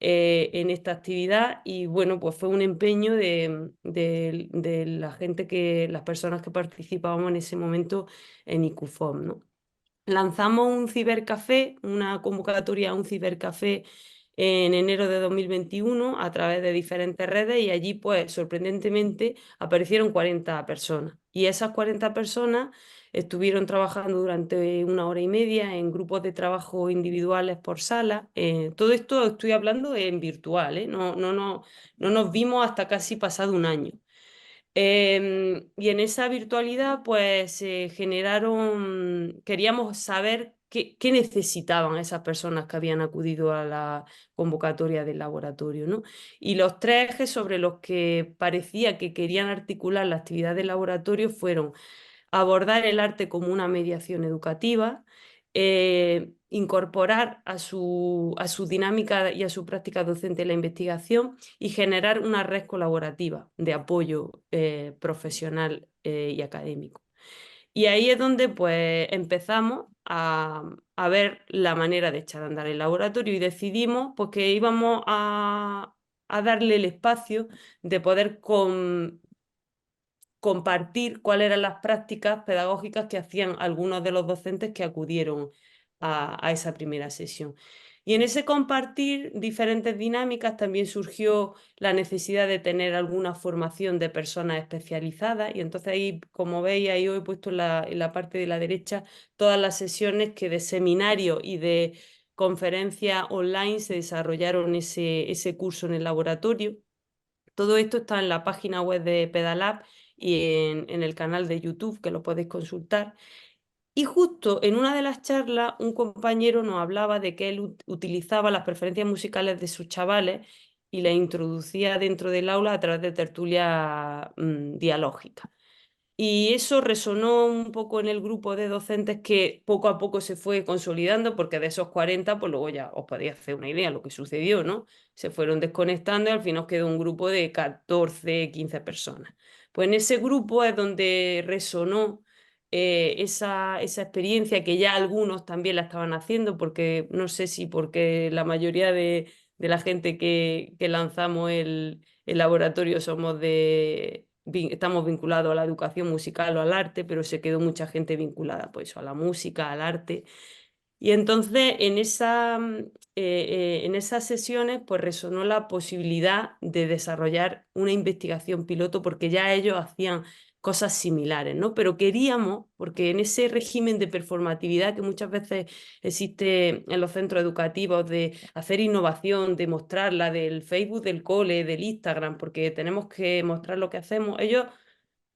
en esta actividad. Y bueno, pues fue un empeño de la gente, las personas que participábamos en ese momento en ICUFOM, ¿no? Lanzamos un cibercafé, una convocatoria a un cibercafé en enero de 2021 a través de diferentes redes, y allí pues sorprendentemente aparecieron 40 personas, y esas 40 personas estuvieron trabajando durante 1 hora y media en grupos de trabajo individuales por sala. Todo esto estoy hablando en virtual, ¿eh? No nos vimos hasta casi pasado un año. Y en esa virtualidad, pues queríamos saber qué necesitaban esas personas que habían acudido a la convocatoria del laboratorio, ¿no? Y los 3 ejes sobre los que parecía que querían articular la actividad del laboratorio fueron abordar el arte como una mediación educativa, incorporar a su dinámica y a su práctica docente la investigación, y generar una red colaborativa de apoyo profesional y académico. Y ahí es donde pues empezamos a ver la manera de echar a andar el laboratorio, y decidimos pues, que íbamos a darle el espacio de poder compartir cuáles eran las prácticas pedagógicas que hacían algunos de los docentes que acudieron a esa primera sesión. Y en ese compartir diferentes dinámicas también surgió la necesidad de tener alguna formación de personas especializadas, y entonces ahí, como veis, ahí os he puesto en la parte de la derecha todas las sesiones que de seminario y de conferencia online se desarrollaron ese curso en el laboratorio. Todo esto está en la página web de Pedalab y en el canal de YouTube, que lo podéis consultar. Y justo en una de las charlas, un compañero nos hablaba de que él utilizaba las preferencias musicales de sus chavales y las introducía dentro del aula a través de tertulias dialógicas. Y eso resonó un poco en el grupo de docentes, que poco a poco se fue consolidando, porque de esos 40, pues luego ya os podéis hacer una idea de lo que sucedió, ¿no? Se fueron desconectando y al final quedó un grupo de 14, 15 personas. Pues en ese grupo es donde resonó esa experiencia que ya algunos también la estaban haciendo, porque no sé si porque la mayoría de la gente que lanzamos el laboratorio estamos vinculados a la educación musical o al arte, pero se quedó mucha gente vinculada pues, a la música, al arte. Y entonces en esas sesiones pues resonó la posibilidad de desarrollar una investigación piloto porque ya ellos hacían cosas similares, ¿no? Pero queríamos, porque en ese régimen de performatividad que muchas veces existe en los centros educativos de hacer innovación, de mostrarla del Facebook, del cole, del Instagram, porque tenemos que mostrar lo que hacemos, ellos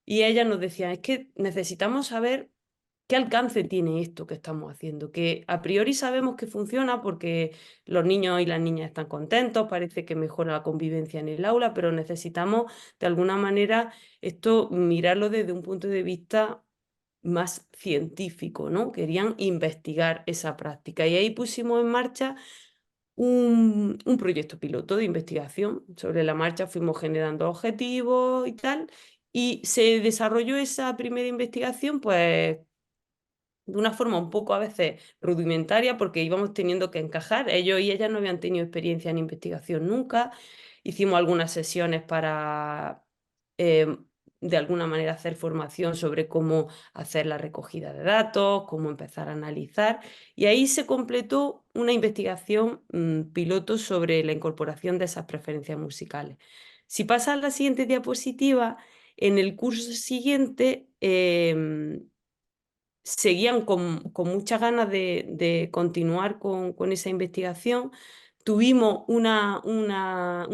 y ellas nos decían, es que necesitamos saber qué alcance tiene esto que estamos haciendo, que a priori sabemos que funciona porque los niños y las niñas están contentos, parece que mejora la convivencia en el aula, pero necesitamos de alguna manera esto mirarlo desde un punto de vista más científico, ¿no? Querían investigar esa práctica y ahí pusimos en marcha un proyecto piloto de investigación. Sobre la marcha fuimos generando objetivos y tal, y se desarrolló esa primera investigación, pues de una forma un poco a veces rudimentaria porque íbamos teniendo que encajar. Ellos y ellas no habían tenido experiencia en investigación nunca. Hicimos algunas sesiones para, de alguna manera, hacer formación sobre cómo hacer la recogida de datos, cómo empezar a analizar. Y ahí se completó una investigación piloto sobre la incorporación de esas preferencias musicales. Si pasas a la siguiente diapositiva, en el curso siguiente seguían con muchas ganas de continuar con esa investigación. Tuvimos un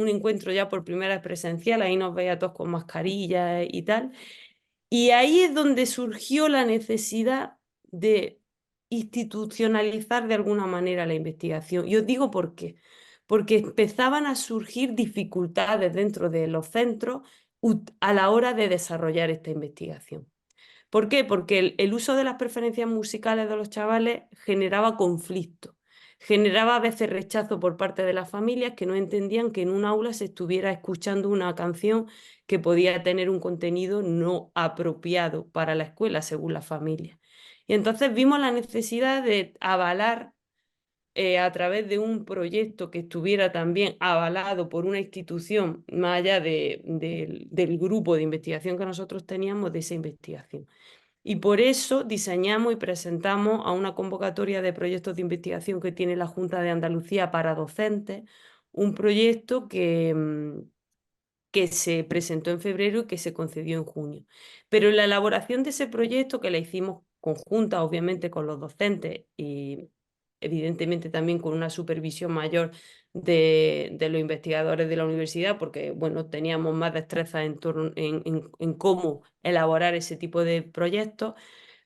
encuentro ya por primera vez presencial, ahí nos veía todos con mascarillas y tal. Y ahí es donde surgió la necesidad de institucionalizar de alguna manera la investigación. Y os digo por qué. Porque empezaban a surgir dificultades dentro de los centros a la hora de desarrollar esta investigación. ¿Por qué? Porque el uso de las preferencias musicales de los chavales generaba conflicto, generaba a veces rechazo por parte de las familias que no entendían que en un aula se estuviera escuchando una canción que podía tener un contenido no apropiado para la escuela, según la familia. Y entonces vimos la necesidad de avalar a través de un proyecto que estuviera también avalado por una institución, más allá del grupo de investigación que nosotros teníamos, de esa investigación. Y por eso diseñamos y presentamos a una convocatoria de proyectos de investigación que tiene la Junta de Andalucía para docentes, un proyecto que se presentó en febrero y que se concedió en junio. Pero en la elaboración de ese proyecto, que la hicimos conjunta, obviamente, con los docentes y evidentemente también con una supervisión mayor de los investigadores de la universidad, porque bueno, teníamos más destreza en cómo elaborar ese tipo de proyectos,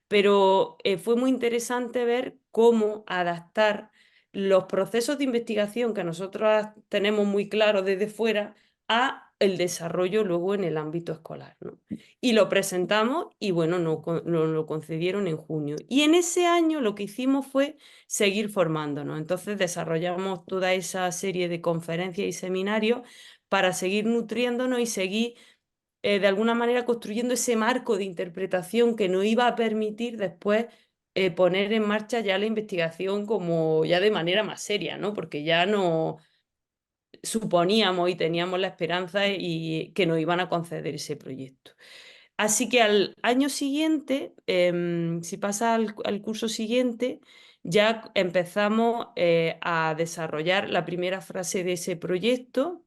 pero fue muy interesante ver cómo adaptar los procesos de investigación que nosotros tenemos muy claros desde fuera a el desarrollo luego en el ámbito escolar, ¿no? Y lo presentamos y bueno, nos lo concedieron en junio. Y en ese año lo que hicimos fue seguir formándonos. Entonces desarrollamos toda esa serie de conferencias y seminarios para seguir nutriéndonos y seguir de alguna manera construyendo ese marco de interpretación que nos iba a permitir después poner en marcha ya la investigación como ya de manera más seria, ¿no? Porque ya no suponíamos y teníamos la esperanza y que nos iban a conceder ese proyecto. Así que al año siguiente, si pasa al curso siguiente, ya empezamos a desarrollar la primera fase de ese proyecto,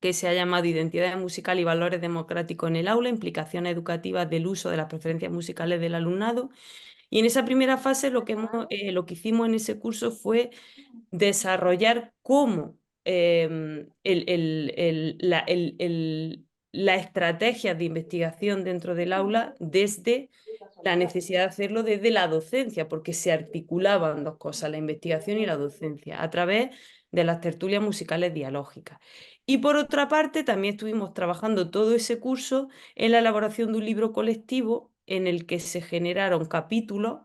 que se ha llamado Identidad musical y valores democráticos en el aula, implicaciones educativas del uso de las preferencias musicales del alumnado. Y en esa primera fase lo que hicimos en ese curso fue desarrollar cómo las estrategias de investigación dentro del aula desde la necesidad de hacerlo desde la docencia, porque se articulaban dos cosas, la investigación y la docencia, a través de las tertulias musicales dialógicas. Y por otra parte, también estuvimos trabajando todo ese curso en la elaboración de un libro colectivo en el que se generaron capítulos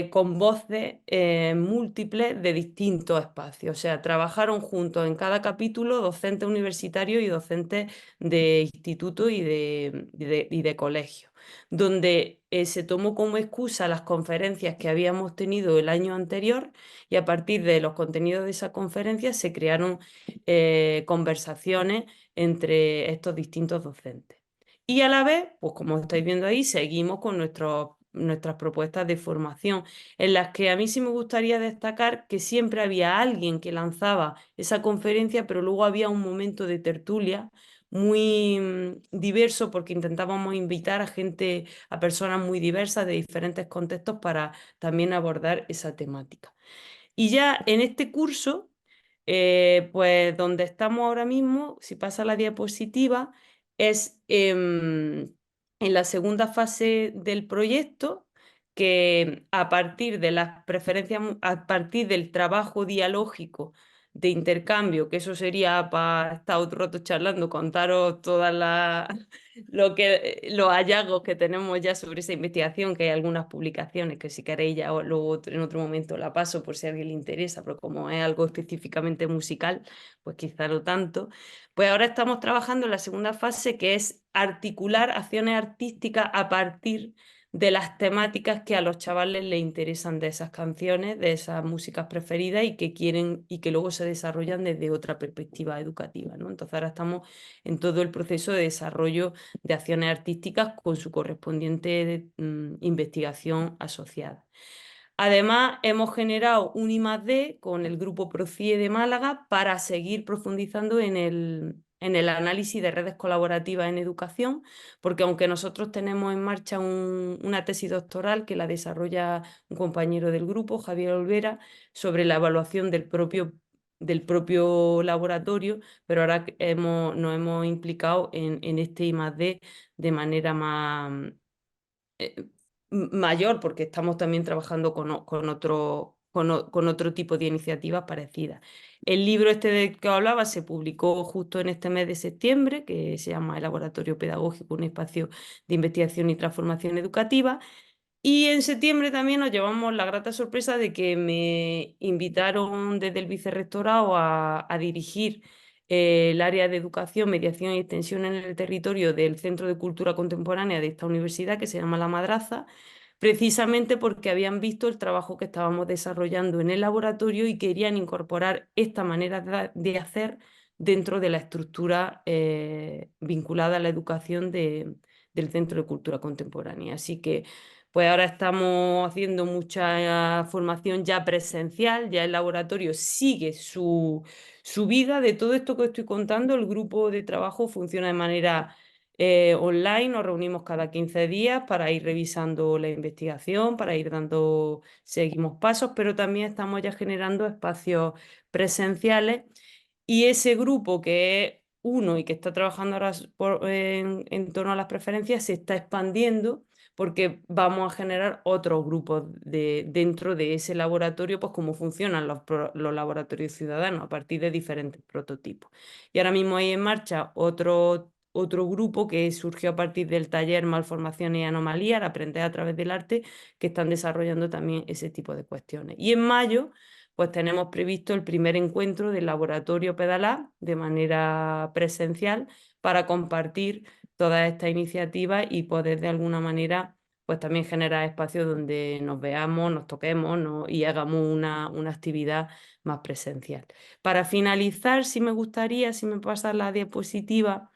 con voces múltiples de distintos espacios. O sea, trabajaron juntos en cada capítulo docentes universitarios y docentes de instituto y de colegio, donde se tomó como excusa las conferencias que habíamos tenido el año anterior y a partir de los contenidos de esas conferencias se crearon conversaciones entre estos distintos docentes. Y a la vez, pues como estáis viendo ahí, seguimos con nuestras propuestas de formación, en las que a mí sí me gustaría destacar que siempre había alguien que lanzaba esa conferencia, pero luego había un momento de tertulia muy diverso porque intentábamos invitar a personas muy diversas de diferentes contextos para también abordar esa temática. Y ya en este curso, pues donde estamos ahora mismo, si pasa la diapositiva, es en la segunda fase del proyecto, que a partir de las preferencias, a partir del trabajo dialógico de intercambio, que eso sería para estar otro rato charlando, contaros todas los hallazgos que tenemos ya sobre esa investigación, que hay algunas publicaciones que si queréis ya luego en otro momento la paso por si a alguien le interesa, pero como es algo específicamente musical, pues quizá no tanto. Pues ahora estamos trabajando en la segunda fase, que es articular acciones artísticas a partir de las temáticas que a los chavales les interesan de esas canciones, de esas músicas preferidas y que quieren y que luego se desarrollan desde otra perspectiva educativa, ¿no? Entonces ahora estamos en todo el proceso de desarrollo de acciones artísticas con su correspondiente investigación asociada. Además, hemos generado un I+D con el grupo PROCIE de Málaga para seguir profundizando en el análisis de redes colaborativas en educación, porque aunque nosotros tenemos en marcha una tesis doctoral que la desarrolla un compañero del grupo, Javier Olvera, sobre la evaluación del propio laboratorio, pero ahora nos hemos implicado en este I+D de manera más mayor, porque estamos también trabajando con otro tipo de iniciativas parecidas. El libro este del que hablaba se publicó justo en este mes de septiembre, que se llama El Laboratorio Pedagógico, un espacio de investigación y transformación educativa. Y en septiembre también nos llevamos la grata sorpresa de que me invitaron desde el vicerrectorado a dirigir el área de educación, mediación y extensión en el territorio del Centro de Cultura Contemporánea de esta universidad, que se llama La Madraza, precisamente porque habían visto el trabajo que estábamos desarrollando en el laboratorio y querían incorporar esta manera de hacer dentro de la estructura vinculada a la educación del Centro de Cultura Contemporánea. Así que pues ahora estamos haciendo mucha formación ya presencial, ya el laboratorio sigue su vida. De todo esto que estoy contando, el grupo de trabajo funciona de manera online, nos reunimos cada 15 días para ir revisando la investigación, para ir seguimos pasos, pero también estamos ya generando espacios presenciales y ese grupo que es uno y que está trabajando ahora en torno a las preferencias se está expandiendo porque vamos a generar otros grupos dentro de ese laboratorio, pues cómo funcionan los laboratorios ciudadanos a partir de diferentes prototipos. Y ahora mismo hay en marcha otro grupo que surgió a partir del taller Malformaciones y Anomalías, Aprender a través del arte, que están desarrollando también ese tipo de cuestiones. Y en mayo, pues tenemos previsto el primer encuentro del laboratorio Pedalab de manera presencial para compartir todas estas iniciativas y poder de alguna manera pues también generar espacios donde nos veamos, nos toquemos, ¿no? Y hagamos una actividad más presencial. Para finalizar, sí me gustaría, si me pasa la diapositiva,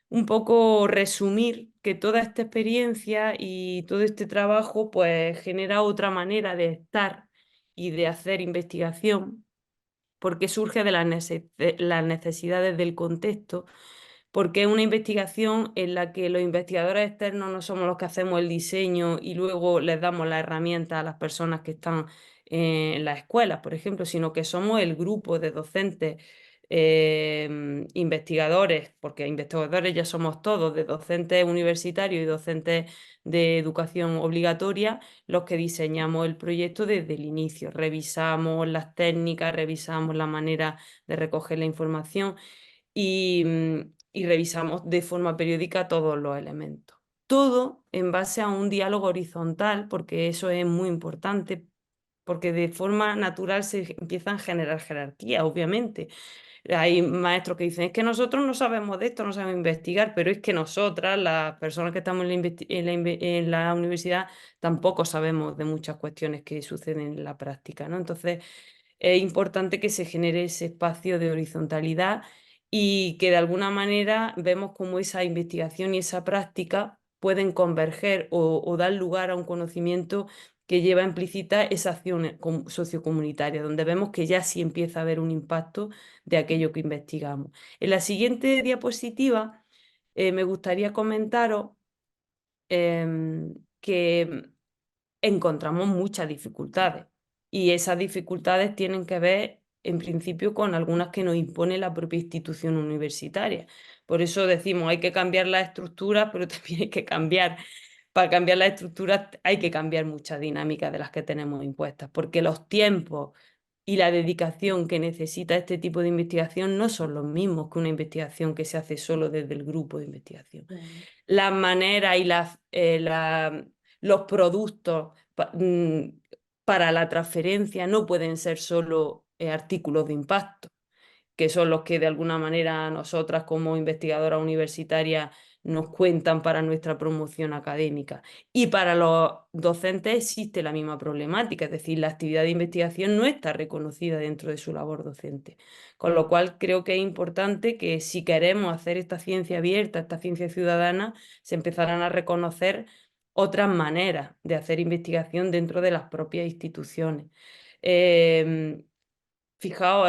un poco resumir que toda esta experiencia y todo este trabajo pues genera otra manera de estar y de hacer investigación, porque surge de las necesidades del contexto, porque es una investigación en la que los investigadores externos no somos los que hacemos el diseño y luego les damos la herramienta a las personas que están en las escuelas, por ejemplo, sino que somos el grupo de docentes investigadores, porque investigadores ya somos todos, de docentes universitarios y docentes de educación obligatoria, los que diseñamos el proyecto desde el inicio. Revisamos las técnicas, revisamos la manera de recoger la información y revisamos de forma periódica todos los elementos. Todo en base a un diálogo horizontal, porque eso es muy importante porque de forma natural se empiezan a generar jerarquías, obviamente. Hay maestros que dicen, es que nosotros no sabemos de esto, no sabemos investigar, pero es que nosotras, las personas que estamos en la universidad, tampoco sabemos de muchas cuestiones que suceden en la práctica, ¿no? Entonces, es importante que se genere ese espacio de horizontalidad y que de alguna manera vemos cómo esa investigación y esa práctica pueden converger o dar lugar a un conocimiento que lleva implícita esa acción sociocomunitaria, donde vemos que ya sí empieza a haber un impacto de aquello que investigamos. En la siguiente diapositiva me gustaría comentaros que encontramos muchas dificultades y esas dificultades tienen que ver en principio con algunas que nos impone la propia institución universitaria. Por eso decimos hay que cambiar las estructuras, pero también hay que cambiar, para cambiar las estructuras hay que cambiar muchas dinámicas de las que tenemos impuestas, porque los tiempos y la dedicación que necesita este tipo de investigación no son los mismos que una investigación que se hace solo desde el grupo de investigación. Las maneras y los productos para la transferencia no pueden ser solo artículos de impacto, que son los que de alguna manera nosotras como investigadoras universitarias nos cuentan para nuestra promoción académica. Y para los docentes existe la misma problemática, es decir, la actividad de investigación no está reconocida dentro de su labor docente. Con lo cual creo que es importante que si queremos hacer esta ciencia abierta, esta ciencia ciudadana, se empezarán a reconocer otras maneras de hacer investigación dentro de las propias instituciones. Fijaos,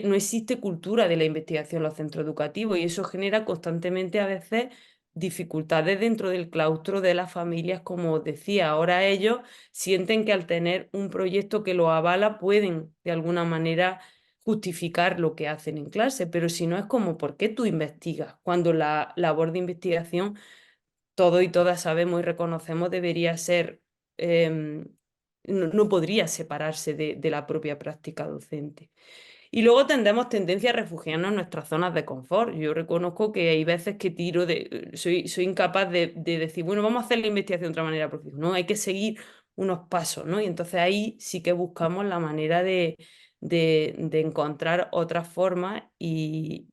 no existe cultura de la investigación en los centros educativos y eso genera constantemente a veces dificultades dentro del claustro de las familias, como os decía. Ahora ellos sienten que al tener un proyecto que los avala pueden de alguna manera justificar lo que hacen en clase, pero si no es como, ¿por qué tú investigas? Cuando la labor de investigación, todos y todas sabemos y reconocemos, debería ser no podría separarse de la propia práctica docente. Y luego tendemos tendencia a refugiarnos en nuestras zonas de confort. Yo reconozco que hay veces que soy incapaz de decir, bueno, vamos a hacer la investigación de otra manera, porque no, hay que seguir unos pasos, ¿no? Y entonces ahí sí que buscamos la manera de encontrar otras formas y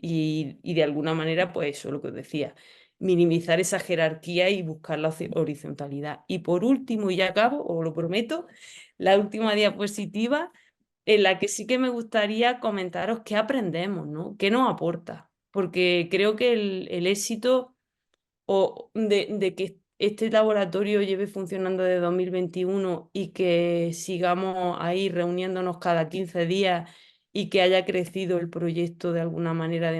de alguna manera, pues eso, lo que os decía, minimizar esa jerarquía y buscar la horizontalidad. Y por último, y ya acabo, os lo prometo, la última diapositiva en la que sí que me gustaría comentaros qué aprendemos, ¿no? ¿Qué nos aporta? Porque creo que el éxito de que este laboratorio lleve funcionando desde 2021 y que sigamos ahí reuniéndonos cada 15 días y que haya crecido el proyecto de alguna manera,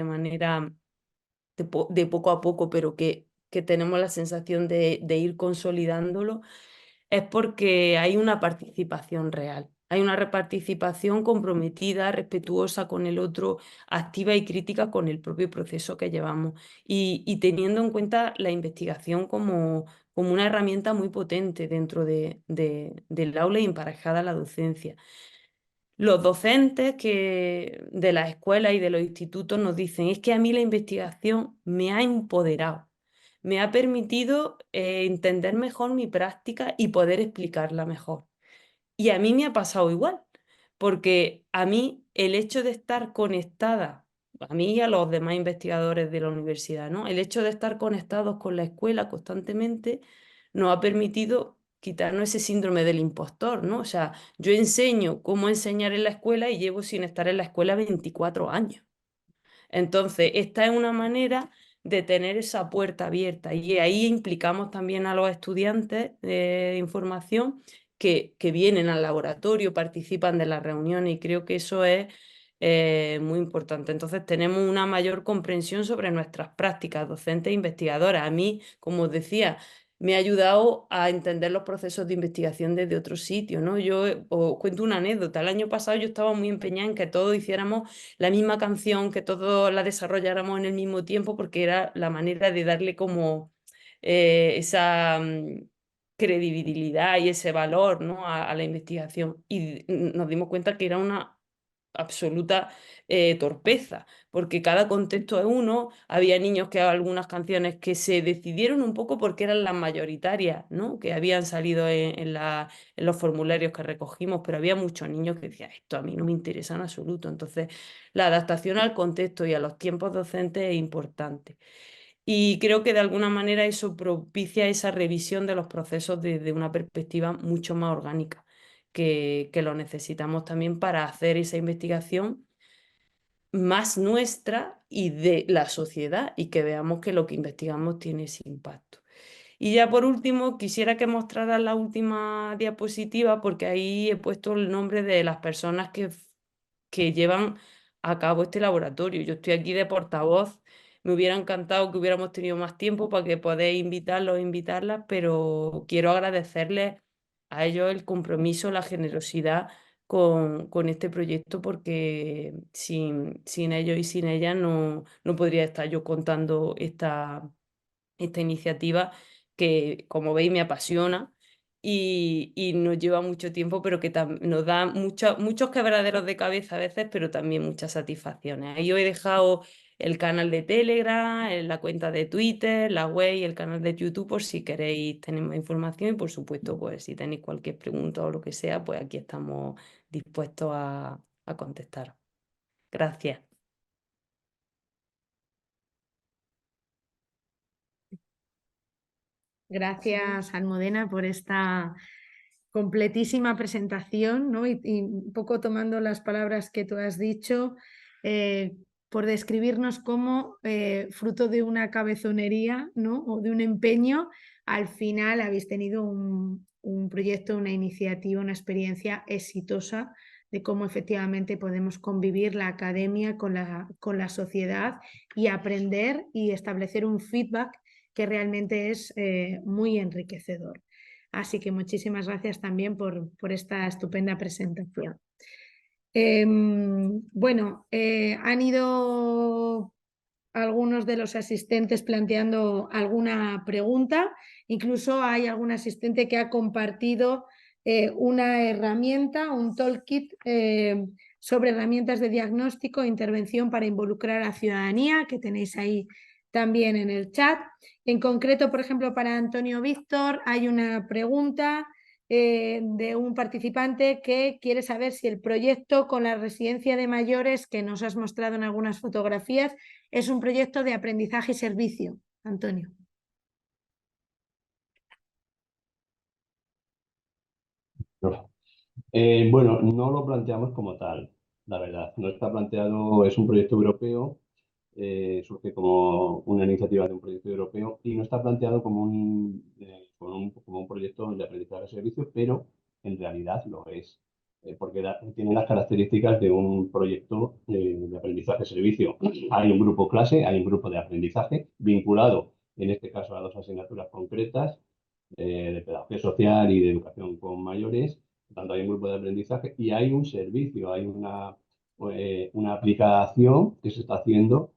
de poco a poco, pero que tenemos la sensación de ir consolidándolo, es porque hay una participación real. Hay una participación comprometida, respetuosa con el otro, activa y crítica con el propio proceso que llevamos y teniendo en cuenta la investigación como una herramienta muy potente dentro del aula y emparejada a la docencia. Los docentes de las escuelas y de los institutos nos dicen, es que a mí la investigación me ha empoderado, me ha permitido entender mejor mi práctica y poder explicarla mejor. Y a mí me ha pasado igual, porque a mí el hecho de estar conectada, a mí y a los demás investigadores de la universidad, ¿no? El hecho de estar conectados con la escuela constantemente nos ha permitido quitarnos ese síndrome del impostor, ¿no? O sea, yo enseño cómo enseñar en la escuela y llevo sin estar en la escuela 24 años. Entonces, esta es una manera de tener esa puerta abierta y ahí implicamos también a los estudiantes de información que vienen al laboratorio, participan de las reuniones y creo que eso es muy importante. Entonces, tenemos una mayor comprensión sobre nuestras prácticas docentes e investigadoras. A mí, como os decía, me ha ayudado a entender los procesos de investigación desde otros sitios, ¿no? Yo os cuento una anécdota. El año pasado yo estaba muy empeñada en que todos hiciéramos la misma canción, que todos la desarrolláramos en el mismo tiempo, porque era la manera de darle como esa credibilidad y ese valor, ¿no? a la investigación. Y nos dimos cuenta que era una absoluta torpeza, porque cada contexto es uno. Había niños que algunas canciones que se decidieron un poco porque eran las mayoritarias, ¿no? Que habían salido en los formularios que recogimos, pero había muchos niños que decían, esto a mí no me interesa en absoluto. Entonces, la adaptación al contexto y a los tiempos docentes es importante. Y creo que de alguna manera eso propicia esa revisión de los procesos desde una perspectiva mucho más orgánica, que lo necesitamos también para hacer esa investigación más nuestra y de la sociedad, y que veamos que lo que investigamos tiene ese impacto. Y ya por último, quisiera que mostrara la última diapositiva, porque ahí he puesto el nombre de las personas que llevan a cabo este laboratorio. Yo estoy aquí de portavoz. Me hubiera encantado que hubiéramos tenido más tiempo para que podáis invitarlos o invitarlas, pero quiero agradecerles a ellos el compromiso, la generosidad con este proyecto, porque sin ellos y sin ellas no podría estar yo contando esta iniciativa que, como veis, me apasiona y nos lleva mucho tiempo, pero que nos da muchos quebraderos de cabeza a veces, pero también muchas satisfacciones. Ahí os he dejado el canal de Telegram, la cuenta de Twitter, la web y el canal de YouTube, por si queréis tener más información, y por supuesto, pues si tenéis cualquier pregunta o lo que sea, pues aquí estamos dispuestos a contestar. Gracias. Gracias, Almudena, por esta completísima presentación, ¿no? Y un poco tomando las palabras que tú has dicho, por describirnos cómo, fruto de una cabezonería, ¿no? O de un empeño, al final habéis tenido un proyecto, una iniciativa, una experiencia exitosa de cómo efectivamente podemos convivir la academia con la sociedad y aprender y establecer un feedback que realmente es muy enriquecedor. Así que muchísimas gracias también por esta estupenda presentación. Bueno, han ido algunos de los asistentes planteando alguna pregunta. Incluso hay algún asistente que ha compartido una herramienta, un toolkit sobre herramientas de diagnóstico e intervención para involucrar a la ciudadanía, que tenéis ahí también en el chat. En concreto, por ejemplo, para Antonio Víctor hay una pregunta de un participante que quiere saber si el proyecto con la residencia de mayores que nos has mostrado en algunas fotografías es un proyecto de aprendizaje y servicio. Antonio. Bueno, no lo planteamos como tal, la verdad. No está planteado, es un proyecto europeo, surge como una iniciativa de un proyecto europeo y no está planteado como como un proyecto de aprendizaje de servicios, pero en realidad lo es, porque tiene las características de un proyecto de aprendizaje de servicio. Hay un grupo clase, hay un grupo de aprendizaje vinculado, en este caso, a dos asignaturas concretas de pedagogía social y de educación con mayores. Por tanto, hay un grupo de aprendizaje y hay un servicio, hay una aplicación que se está haciendo,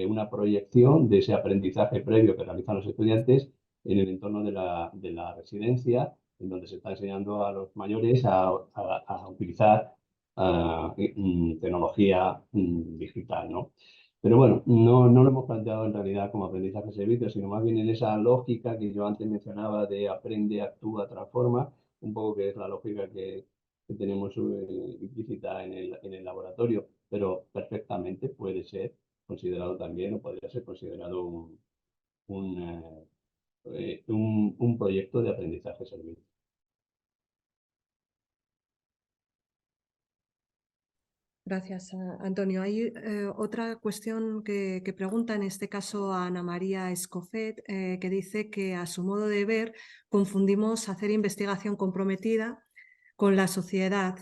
una proyección de ese aprendizaje previo que realizan los estudiantes en el entorno de la residencia, en donde se está enseñando a los mayores a utilizar tecnología digital, ¿no? Pero bueno, no lo hemos planteado en realidad como aprendizaje de servicios, sino más bien en esa lógica que yo antes mencionaba de aprende, actúa, transforma, un poco que es la lógica que tenemos implícita en el laboratorio, pero perfectamente puede ser considerado también, o podría ser considerado un proyecto de aprendizaje de servicios. Gracias, Antonio. Hay otra cuestión que pregunta, en este caso a Ana María Escofet, que dice que a su modo de ver confundimos hacer investigación comprometida con la sociedad,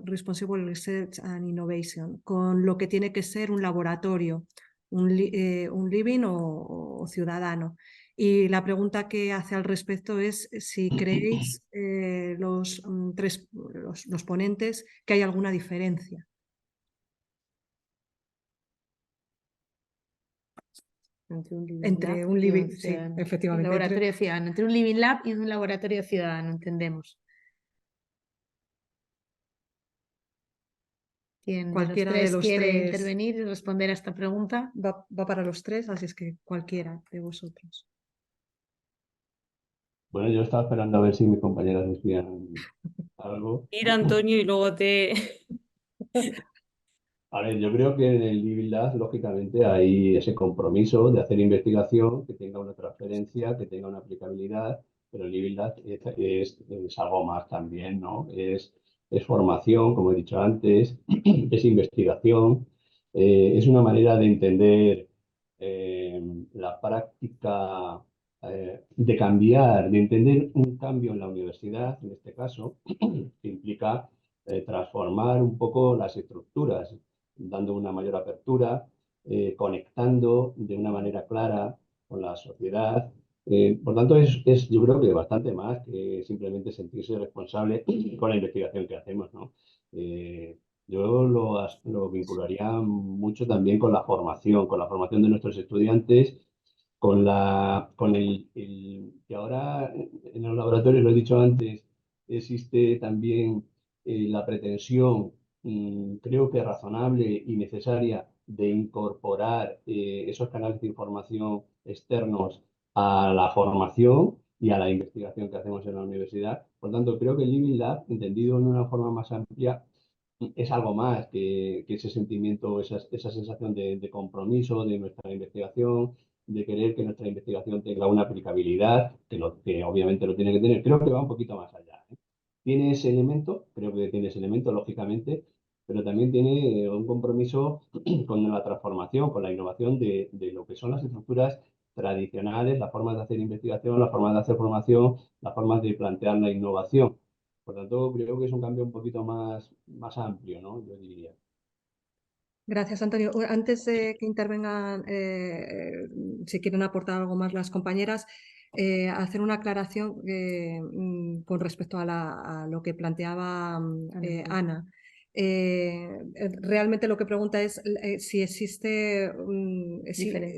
Responsible Research and Innovation, con lo que tiene que ser un laboratorio, un living o ciudadano. Y la pregunta que hace al respecto es si creéis los ponentes que hay alguna diferencia. Entre un living lab sí, efectivamente. Un laboratorio ciudadano, entre un living lab y un laboratorio ciudadano, entendemos. ¿Quién de los Cualquiera de tres los quiere tres intervenir y responder a esta pregunta? va para los tres, así es que cualquiera de vosotros. Bueno, yo estaba esperando a ver si mis compañeras decían algo. Mira, Antonio, y luego te... A ver, yo creo que en el Living Lab, lógicamente, hay ese compromiso de hacer investigación, que tenga una transferencia, que tenga una aplicabilidad, pero el Living Lab es algo más también, ¿no? Es formación, como he dicho antes, es investigación, es una manera de entender la práctica, de cambiar, de entender un cambio en la universidad, en este caso, que implica transformar un poco las estructuras dando una mayor apertura, conectando de una manera clara con la sociedad. Por tanto, yo creo que bastante más que simplemente sentirse responsable con la investigación que hacemos, ¿no? Yo lo vincularía mucho también con la formación de nuestros estudiantes, que ahora en los laboratorios, lo he dicho antes, existe también la pretensión, creo que razonable y necesaria, de incorporar esos canales de información externos a la formación y a la investigación que hacemos en la universidad. Por tanto, creo que el Living Lab, entendido en una forma más amplia, es algo más que ese sentimiento, esa sensación de compromiso de nuestra investigación, de querer que nuestra investigación tenga una aplicabilidad, que obviamente lo tiene que tener. Creo que va un poquito más allá, ¿eh? Tiene ese elemento, creo que tiene ese elemento, lógicamente, pero también tiene un compromiso con la transformación, con la innovación de lo que son las estructuras tradicionales, las formas de hacer investigación, las formas de hacer formación, las formas de plantear la innovación. Por tanto, creo que es un cambio un poquito más amplio, ¿no? Yo diría. Gracias, Antonio. Antes de que intervengan, si quieren aportar algo más las compañeras, hacer una aclaración con respecto a lo que planteaba Ana. Realmente lo que pregunta es si existe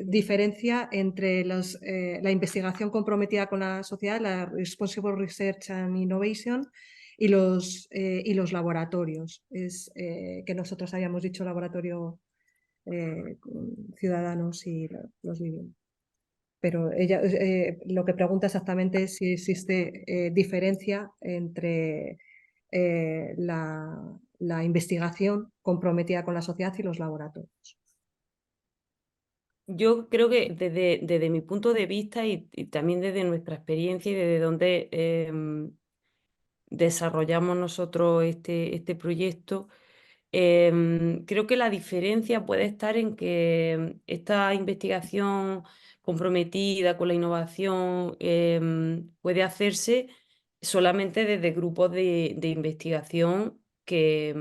diferencia entre la investigación comprometida con la sociedad, la Responsible Research and Innovation, y los laboratorios. Es que nosotros habíamos dicho laboratorio ciudadanos y los viviendas. Pero ella lo que pregunta exactamente es si existe diferencia entre la investigación comprometida con la sociedad y los laboratorios. Yo creo que desde mi punto de vista y también desde nuestra experiencia y desde donde desarrollamos nosotros este proyecto, creo que la diferencia puede estar en que esta investigación comprometida con la innovación puede hacerse solamente desde grupos de investigación que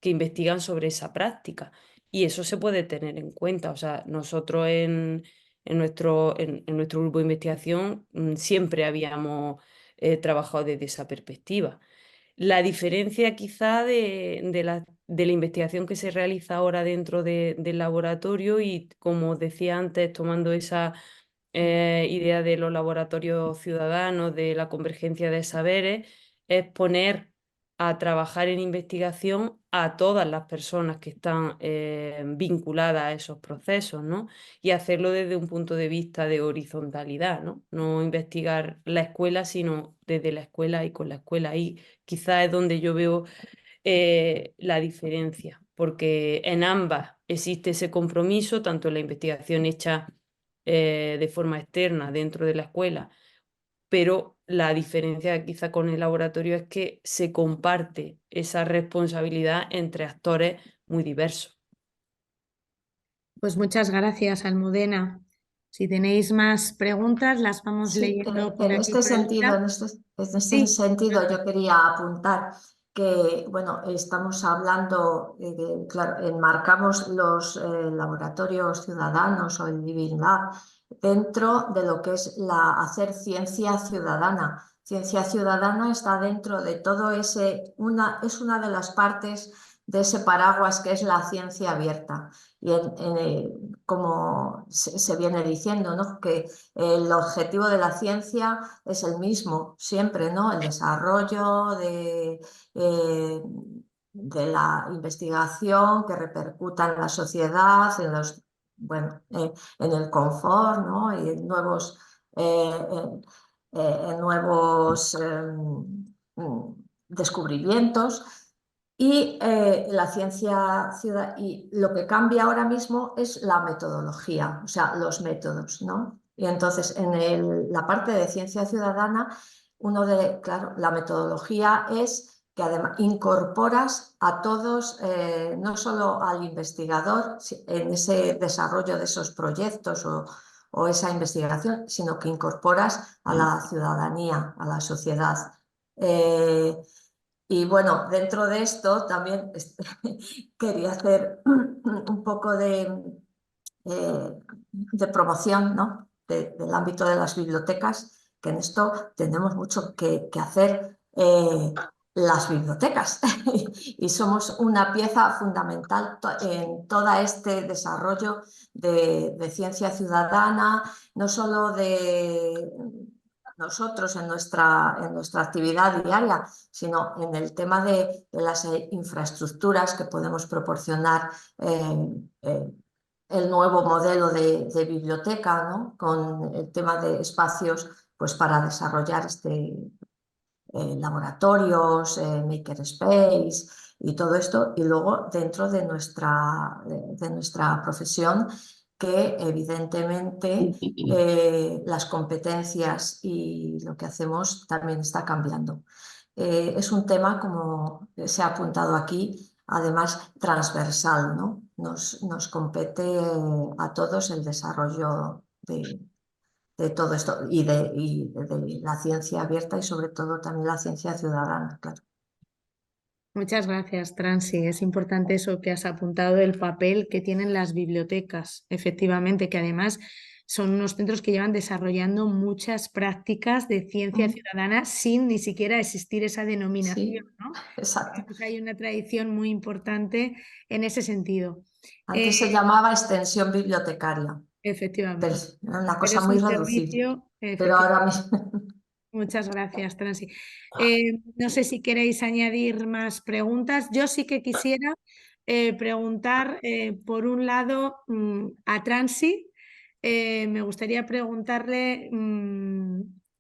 investigan sobre esa práctica. Y eso se puede tener en cuenta. O sea, nosotros en nuestro grupo de investigación siempre habíamos trabajado desde esa perspectiva. La diferencia quizá de la investigación que se realiza ahora dentro del laboratorio y, como decía antes, tomando esa idea de los laboratorios ciudadanos, de la convergencia de saberes, es poner a trabajar en investigación a todas las personas que están vinculadas a esos procesos, ¿no? Y hacerlo desde un punto de vista de horizontalidad, ¿no? No investigar la escuela, sino desde la escuela y con la escuela. Y quizás es donde yo veo la diferencia, porque en ambas existe ese compromiso, tanto en la investigación hecha de forma externa dentro de la escuela, pero la diferencia quizá con el laboratorio es que se comparte esa responsabilidad entre actores muy diversos. Pues muchas gracias, Almudena. Si tenéis más preguntas, las vamos Sí, leyendo por en aquí este por el sentido, chat. en este Sí, sentido, yo quería apuntar que, bueno, estamos hablando, claro, enmarcamos los laboratorios ciudadanos o el Living Lab dentro de lo que es hacer ciencia ciudadana. Ciencia ciudadana está dentro de todo ese, es una de las partes de ese paraguas que es la ciencia abierta. Y como se viene diciendo, ¿no? Que el objetivo de la ciencia es el mismo siempre, ¿no? El desarrollo de la investigación que repercuta en la sociedad, en el confort, ¿no? Y en nuevos, descubrimientos. Y la ciencia y lo que cambia ahora mismo es la metodología, o sea, los métodos, ¿no? Y entonces en la parte de ciencia ciudadana, claro, la metodología es que además incorporas a todos, no solo al investigador en ese desarrollo de esos proyectos o esa investigación, sino que incorporas a la ciudadanía, a la sociedad. Y bueno, dentro de esto también quería hacer un poco de promoción, ¿no? Del ámbito de las bibliotecas, que en esto tenemos mucho que hacer las bibliotecas y somos una pieza fundamental en todo este desarrollo de ciencia ciudadana, no solo de nosotros en nuestra actividad diaria, sino en el tema de las infraestructuras que podemos proporcionar el nuevo modelo de biblioteca, ¿no? Con el tema de espacios pues, para desarrollar laboratorios, makerspace y todo esto. Y luego dentro de nuestra profesión, que evidentemente las competencias y lo que hacemos también está cambiando. Es un tema, como se ha apuntado aquí, además transversal, ¿no? Nos compete a todos el desarrollo de todo esto y de la ciencia abierta y sobre todo también la ciencia ciudadana, claro. Muchas gracias, Transi. Es importante eso que has apuntado, el papel que tienen las bibliotecas, efectivamente, que además son unos centros que llevan desarrollando muchas prácticas de ciencia ciudadana sin ni siquiera existir esa denominación, Sí, ¿no? exacto. Entonces hay una tradición muy importante en ese sentido. Antes se llamaba extensión bibliotecaria, Efectivamente. pero una Pero cosa es muy un reducida. servicio, Pero ahora mismo... Muchas gracias, Transi. No sé si queréis añadir más preguntas. Yo sí que quisiera preguntar, por un lado, a Transi. Me gustaría preguntarle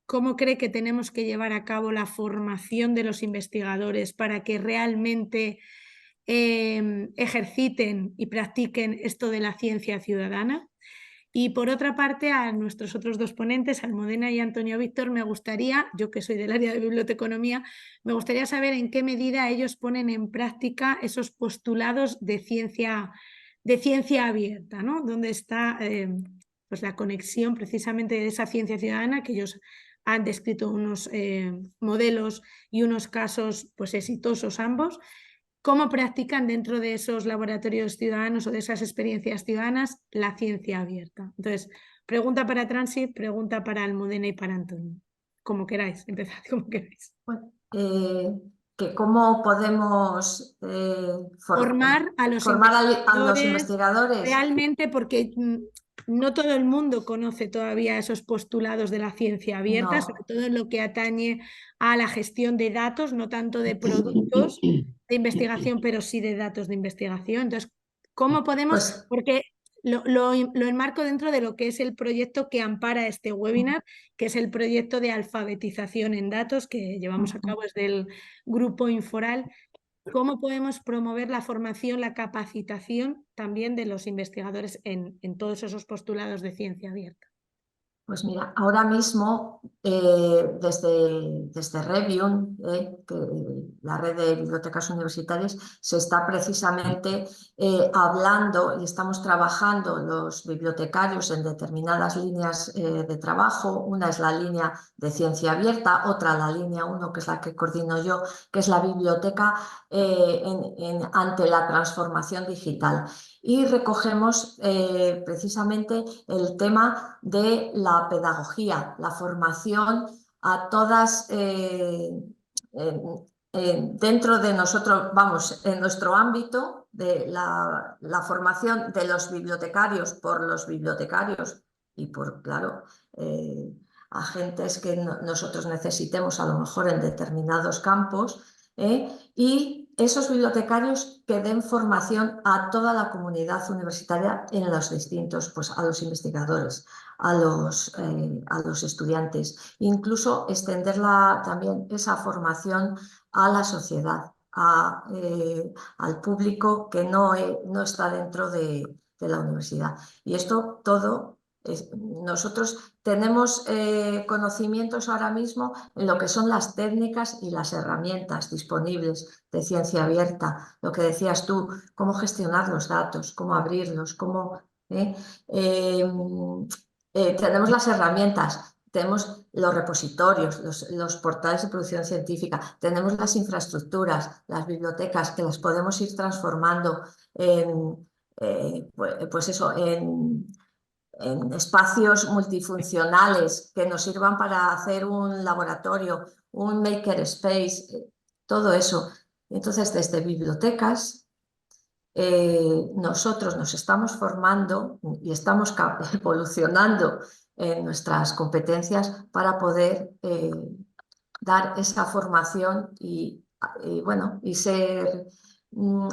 cómo cree que tenemos que llevar a cabo la formación de los investigadores para que realmente ejerciten y practiquen esto de la ciencia ciudadana. Y por otra parte, a nuestros otros dos ponentes, Almudena y Antonio Víctor, me gustaría, yo que soy del área de biblioteconomía, me gustaría saber en qué medida ellos ponen en práctica esos postulados de ciencia abierta, ¿no? Donde está pues la conexión precisamente de esa ciencia ciudadana, que ellos han descrito unos modelos y unos casos pues exitosos ambos. ¿Cómo practican dentro de esos laboratorios ciudadanos o de esas experiencias ciudadanas la ciencia abierta? Entonces, pregunta para Transi, pregunta para Almudena y para Antonio. Como queráis, empezad como queráis. Bueno, que cómo podemos Formar a los a los investigadores investigadores. realmente, porque no todo el mundo conoce todavía esos postulados de la ciencia abierta, sobre No. todo en lo que atañe a la gestión de datos, no tanto de productos de investigación, pero sí de datos de investigación. Entonces, ¿cómo podemos? Pues, Porque lo enmarco dentro de lo que es el proyecto que ampara este webinar, que es el proyecto de alfabetización en datos que llevamos a cabo desde el Grupo Inforal. ¿Cómo podemos promover la formación, la capacitación también de los investigadores en todos esos postulados de ciencia abierta? Pues mira, ahora mismo desde Revium, la red de bibliotecas universitarias, se está precisamente hablando y estamos trabajando los bibliotecarios en determinadas líneas de trabajo. Una es la línea de ciencia abierta, otra la línea 1, que es la que coordino yo, que es la biblioteca ante la transformación digital. Y recogemos precisamente el tema de la pedagogía, la formación a todas dentro de nosotros, vamos, en nuestro ámbito de la formación de los bibliotecarios por los bibliotecarios y por, claro, agentes que nosotros necesitemos a lo mejor en determinados campos, y esos bibliotecarios que den formación a toda la comunidad universitaria en los distintos, pues a los investigadores, a los estudiantes, incluso extenderla también esa formación a la sociedad, al público que no está dentro de la universidad. Y esto todo, nosotros tenemos conocimientos ahora mismo en lo que son las técnicas y las herramientas disponibles de ciencia abierta, lo que decías tú, cómo gestionar los datos, cómo abrirlos, tenemos las herramientas, tenemos los repositorios, los portales de producción científica, tenemos las infraestructuras, las bibliotecas que las podemos ir transformando en, pues eso, en espacios multifuncionales que nos sirvan para hacer un laboratorio, un maker space, todo eso. Entonces, desde bibliotecas, nosotros nos estamos formando y estamos evolucionando en nuestras competencias para poder dar esa formación bueno, y ser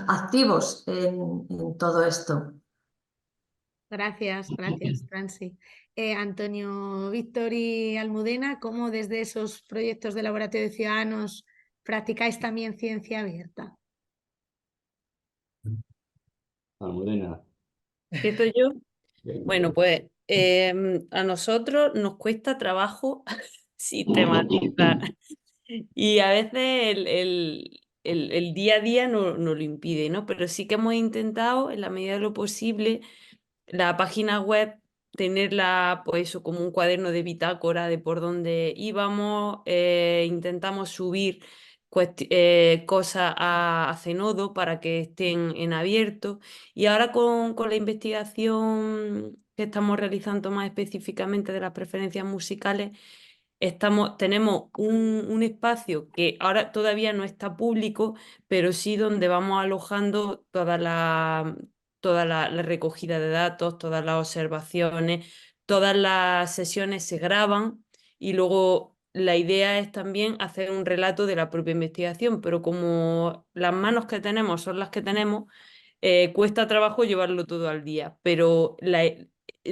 activos en todo esto. Gracias, Franci. Antonio Víctor y Almudena, ¿cómo desde esos proyectos de Laboratorio de Ciudadanos practicáis también ciencia abierta? Almudena. ¿Empiezo yo? Bueno, pues a nosotros nos cuesta trabajo sistematizar y a veces el día a día no lo impide, ¿no? Pero sí que hemos intentado, en la medida de lo posible, la página web tenerla, pues eso, como un cuaderno de bitácora de por dónde íbamos. Intentamos subir cosas a Zenodo para que estén en abierto. Y ahora con la investigación que estamos realizando más específicamente de las preferencias musicales, tenemos un espacio que ahora todavía no está público, pero sí donde vamos alojando toda la recogida de datos, todas las observaciones, todas las sesiones se graban y luego la idea es también hacer un relato de la propia investigación, pero como las manos que tenemos son las que tenemos, cuesta trabajo llevarlo todo al día, pero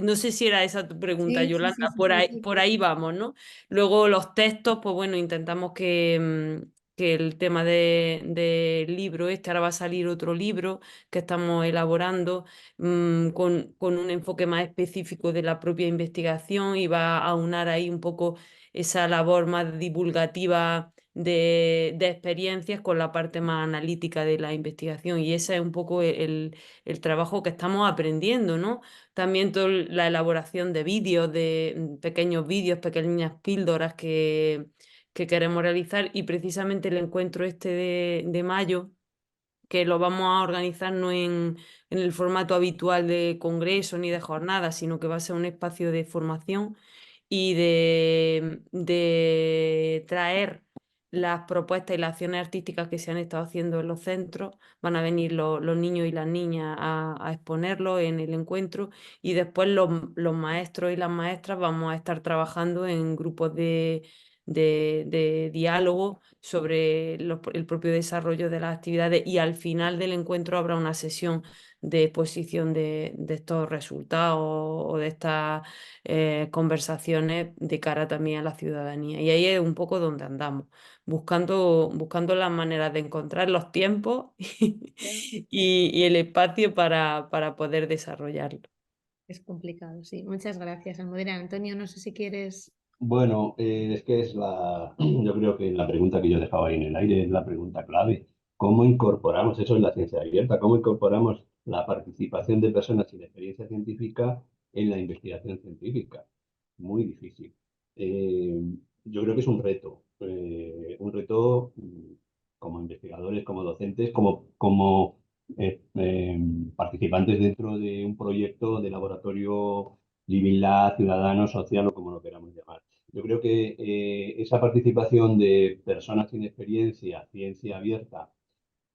no sé si era esa tu pregunta, Sí, sí, Yolanda, sí, sí, sí. por ahí vamos, ¿no? Luego los textos, pues bueno, intentamos que el tema del libro ahora va a salir otro libro que estamos elaborando con un enfoque más específico de la propia investigación y va a aunar ahí un poco esa labor más divulgativa de experiencias con la parte más analítica de la investigación y ese es un poco el trabajo que estamos aprendiendo, ¿no? También toda la elaboración de vídeos, de pequeños vídeos, pequeñas píldoras que queremos realizar y precisamente el encuentro este de mayo, que lo vamos a organizar no en el formato habitual de congreso ni de jornada, sino que va a ser un espacio de formación y de traer las propuestas y las acciones artísticas que se han estado haciendo en los centros. Van a venir los niños y las niñas a exponerlo en el encuentro y después los maestros y las maestras vamos a estar trabajando en grupos de diálogo sobre el propio desarrollo de las actividades y al final del encuentro habrá una sesión de exposición de estos resultados o de estas conversaciones de cara también a la ciudadanía. Y ahí es un poco donde andamos, buscando las maneras de encontrar los tiempos y el espacio para poder desarrollarlo. Es complicado, sí. Muchas gracias, Almudena. Antonio, no sé si quieres... Bueno, es que yo creo que la pregunta que yo dejaba ahí en el aire es la pregunta clave. ¿Cómo incorporamos, eso es la ciencia abierta, cómo incorporamos la participación de personas sin experiencia científica en la investigación científica? Muy difícil. Eh, yo creo que es un reto como investigadores, como docentes, como participantes dentro de un proyecto de laboratorio Living Lab, ciudadano, social o como lo queramos llamar. Yo creo que esa participación de personas sin experiencia, ciencia abierta,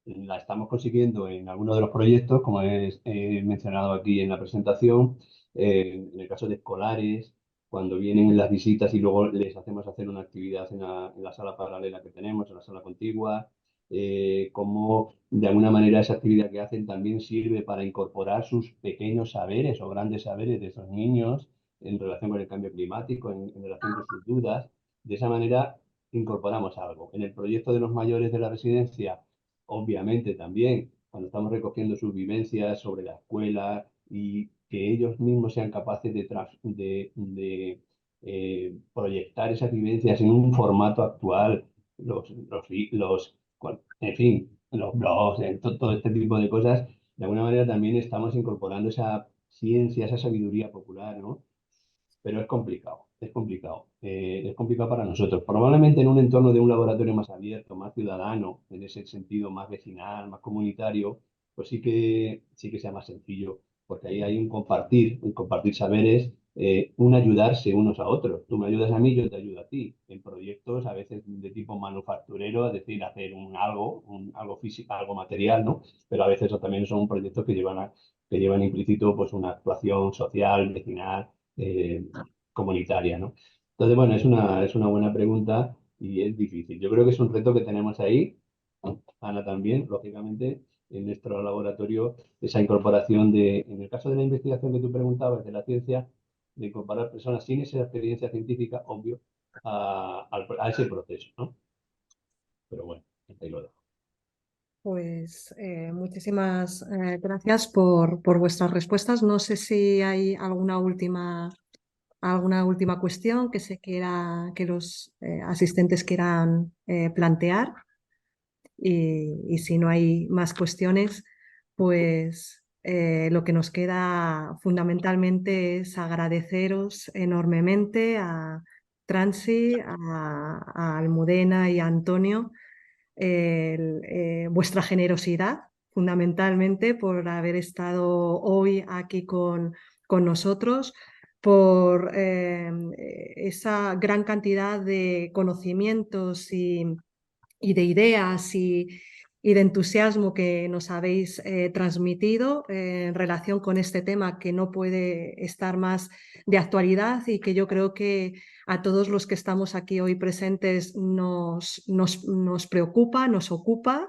la estamos consiguiendo en algunos de los proyectos, como he mencionado aquí en la presentación, en el caso de escolares, cuando vienen las visitas y luego les hacemos hacer una actividad en la sala paralela que tenemos, en la sala contigua, cómo de alguna manera esa actividad que hacen también sirve para incorporar sus pequeños saberes o grandes saberes de esos niños en relación con el cambio climático, en relación con sus dudas. De esa manera incorporamos algo. En el proyecto de los mayores de la residencia, obviamente también, cuando estamos recogiendo sus vivencias sobre la escuela y que ellos mismos sean capaces de proyectar esas vivencias en un formato actual, en fin, los blogs, todo este tipo de cosas, de alguna manera también estamos incorporando esa ciencia, esa sabiduría popular, ¿no? Pero es complicado, es complicado. Es complicado para nosotros. Probablemente en un entorno de un laboratorio más abierto, más ciudadano, en ese sentido más vecinal, más comunitario, pues sí que sea más sencillo, porque ahí hay un compartir saberes, un ayudarse unos a otros. Tú me ayudas a mí, yo te ayudo a ti. En proyectos a veces de tipo manufacturero, es decir, hacer algo físico, algo material, ¿no? Pero a veces también son proyectos que llevan implícito pues una actuación social, vecinal, comunitaria, ¿no? Entonces, bueno, es una buena pregunta y es difícil. Yo creo que es un reto que tenemos ahí, Ana también, lógicamente, en nuestro laboratorio, esa incorporación en el caso de la investigación que tú preguntabas, de la ciencia, de incorporar personas sin esa experiencia científica, obvio, a ese proceso, ¿no? Pero bueno, ahí lo dejo. Pues muchísimas gracias por vuestras respuestas. No sé si hay alguna última cuestión que los asistentes quieran plantear. Y si no hay más cuestiones, pues lo que nos queda fundamentalmente es agradeceros enormemente a Transi, a Almudena y a Antonio vuestra generosidad, fundamentalmente por haber estado hoy aquí con nosotros, por esa gran cantidad de conocimientos y de ideas y de entusiasmo que nos habéis transmitido en relación con este tema que no puede estar más de actualidad y que yo creo que a todos los que estamos aquí hoy presentes nos preocupa, nos ocupa.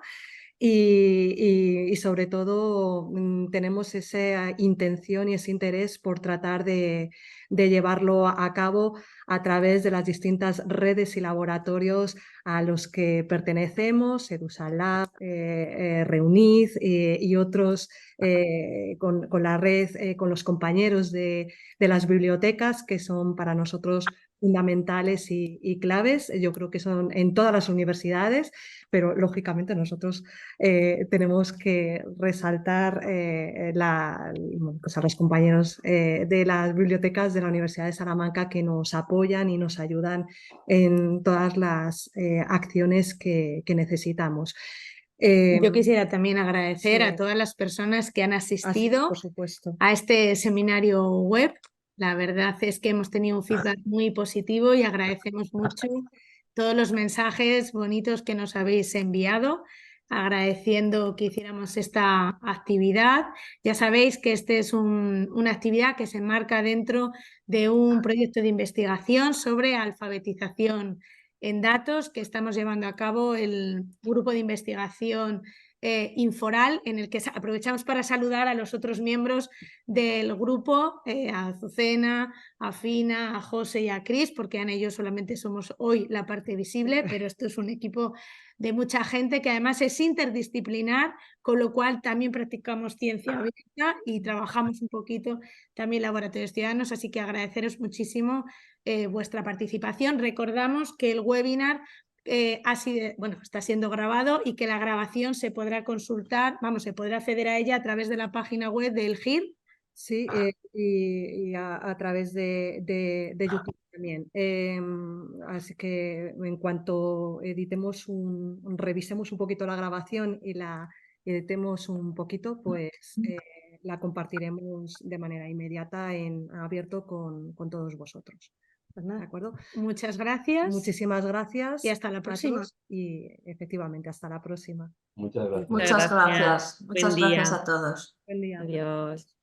Y sobre todo tenemos esa intención y ese interés por tratar de llevarlo a cabo a través de las distintas redes y laboratorios a los que pertenecemos, EdusaLab, Reunid y otros con la red, con los compañeros de las bibliotecas que son para nosotros fundamentales y claves. Yo creo que son en todas las universidades, pero lógicamente nosotros tenemos que resaltar pues a los compañeros de las bibliotecas de la Universidad de Salamanca que nos apoyan y nos ayudan en todas las acciones que necesitamos. Yo quisiera también agradecer sí. a todas las personas que han asistido por supuesto. a este seminario web. La verdad es que hemos tenido un feedback muy positivo y agradecemos mucho todos los mensajes bonitos que nos habéis enviado, agradeciendo que hiciéramos esta actividad. Ya sabéis que esta es una actividad que se enmarca dentro de un proyecto de investigación sobre alfabetización en datos que estamos llevando a cabo el grupo de investigación Inforal, en el que aprovechamos para saludar a los otros miembros del grupo, a Azucena, a Fina, a José y a Cris, porque en ellos solamente somos hoy la parte visible, pero esto es un equipo de mucha gente que además es interdisciplinar, con lo cual también practicamos ciencia abierta y trabajamos un poquito también laboratorios ciudadanos, así que agradeceros muchísimo vuestra participación. Recordamos que el webinar está siendo grabado y que la grabación se podrá consultar, se podrá acceder a ella a través de la página web del GIR. Sí, y a través de YouTube también. Así que en cuanto editemos revisemos un poquito la grabación y la editemos un poquito, pues la compartiremos de manera inmediata en abierto con todos vosotros. Pues nada, ¿de acuerdo? Muchas gracias. Muchísimas gracias. Y hasta la próxima. Y efectivamente, hasta la próxima. Muchas gracias. Muchas gracias. Muchas Buen día. gracias a todos. Buen día. Adiós.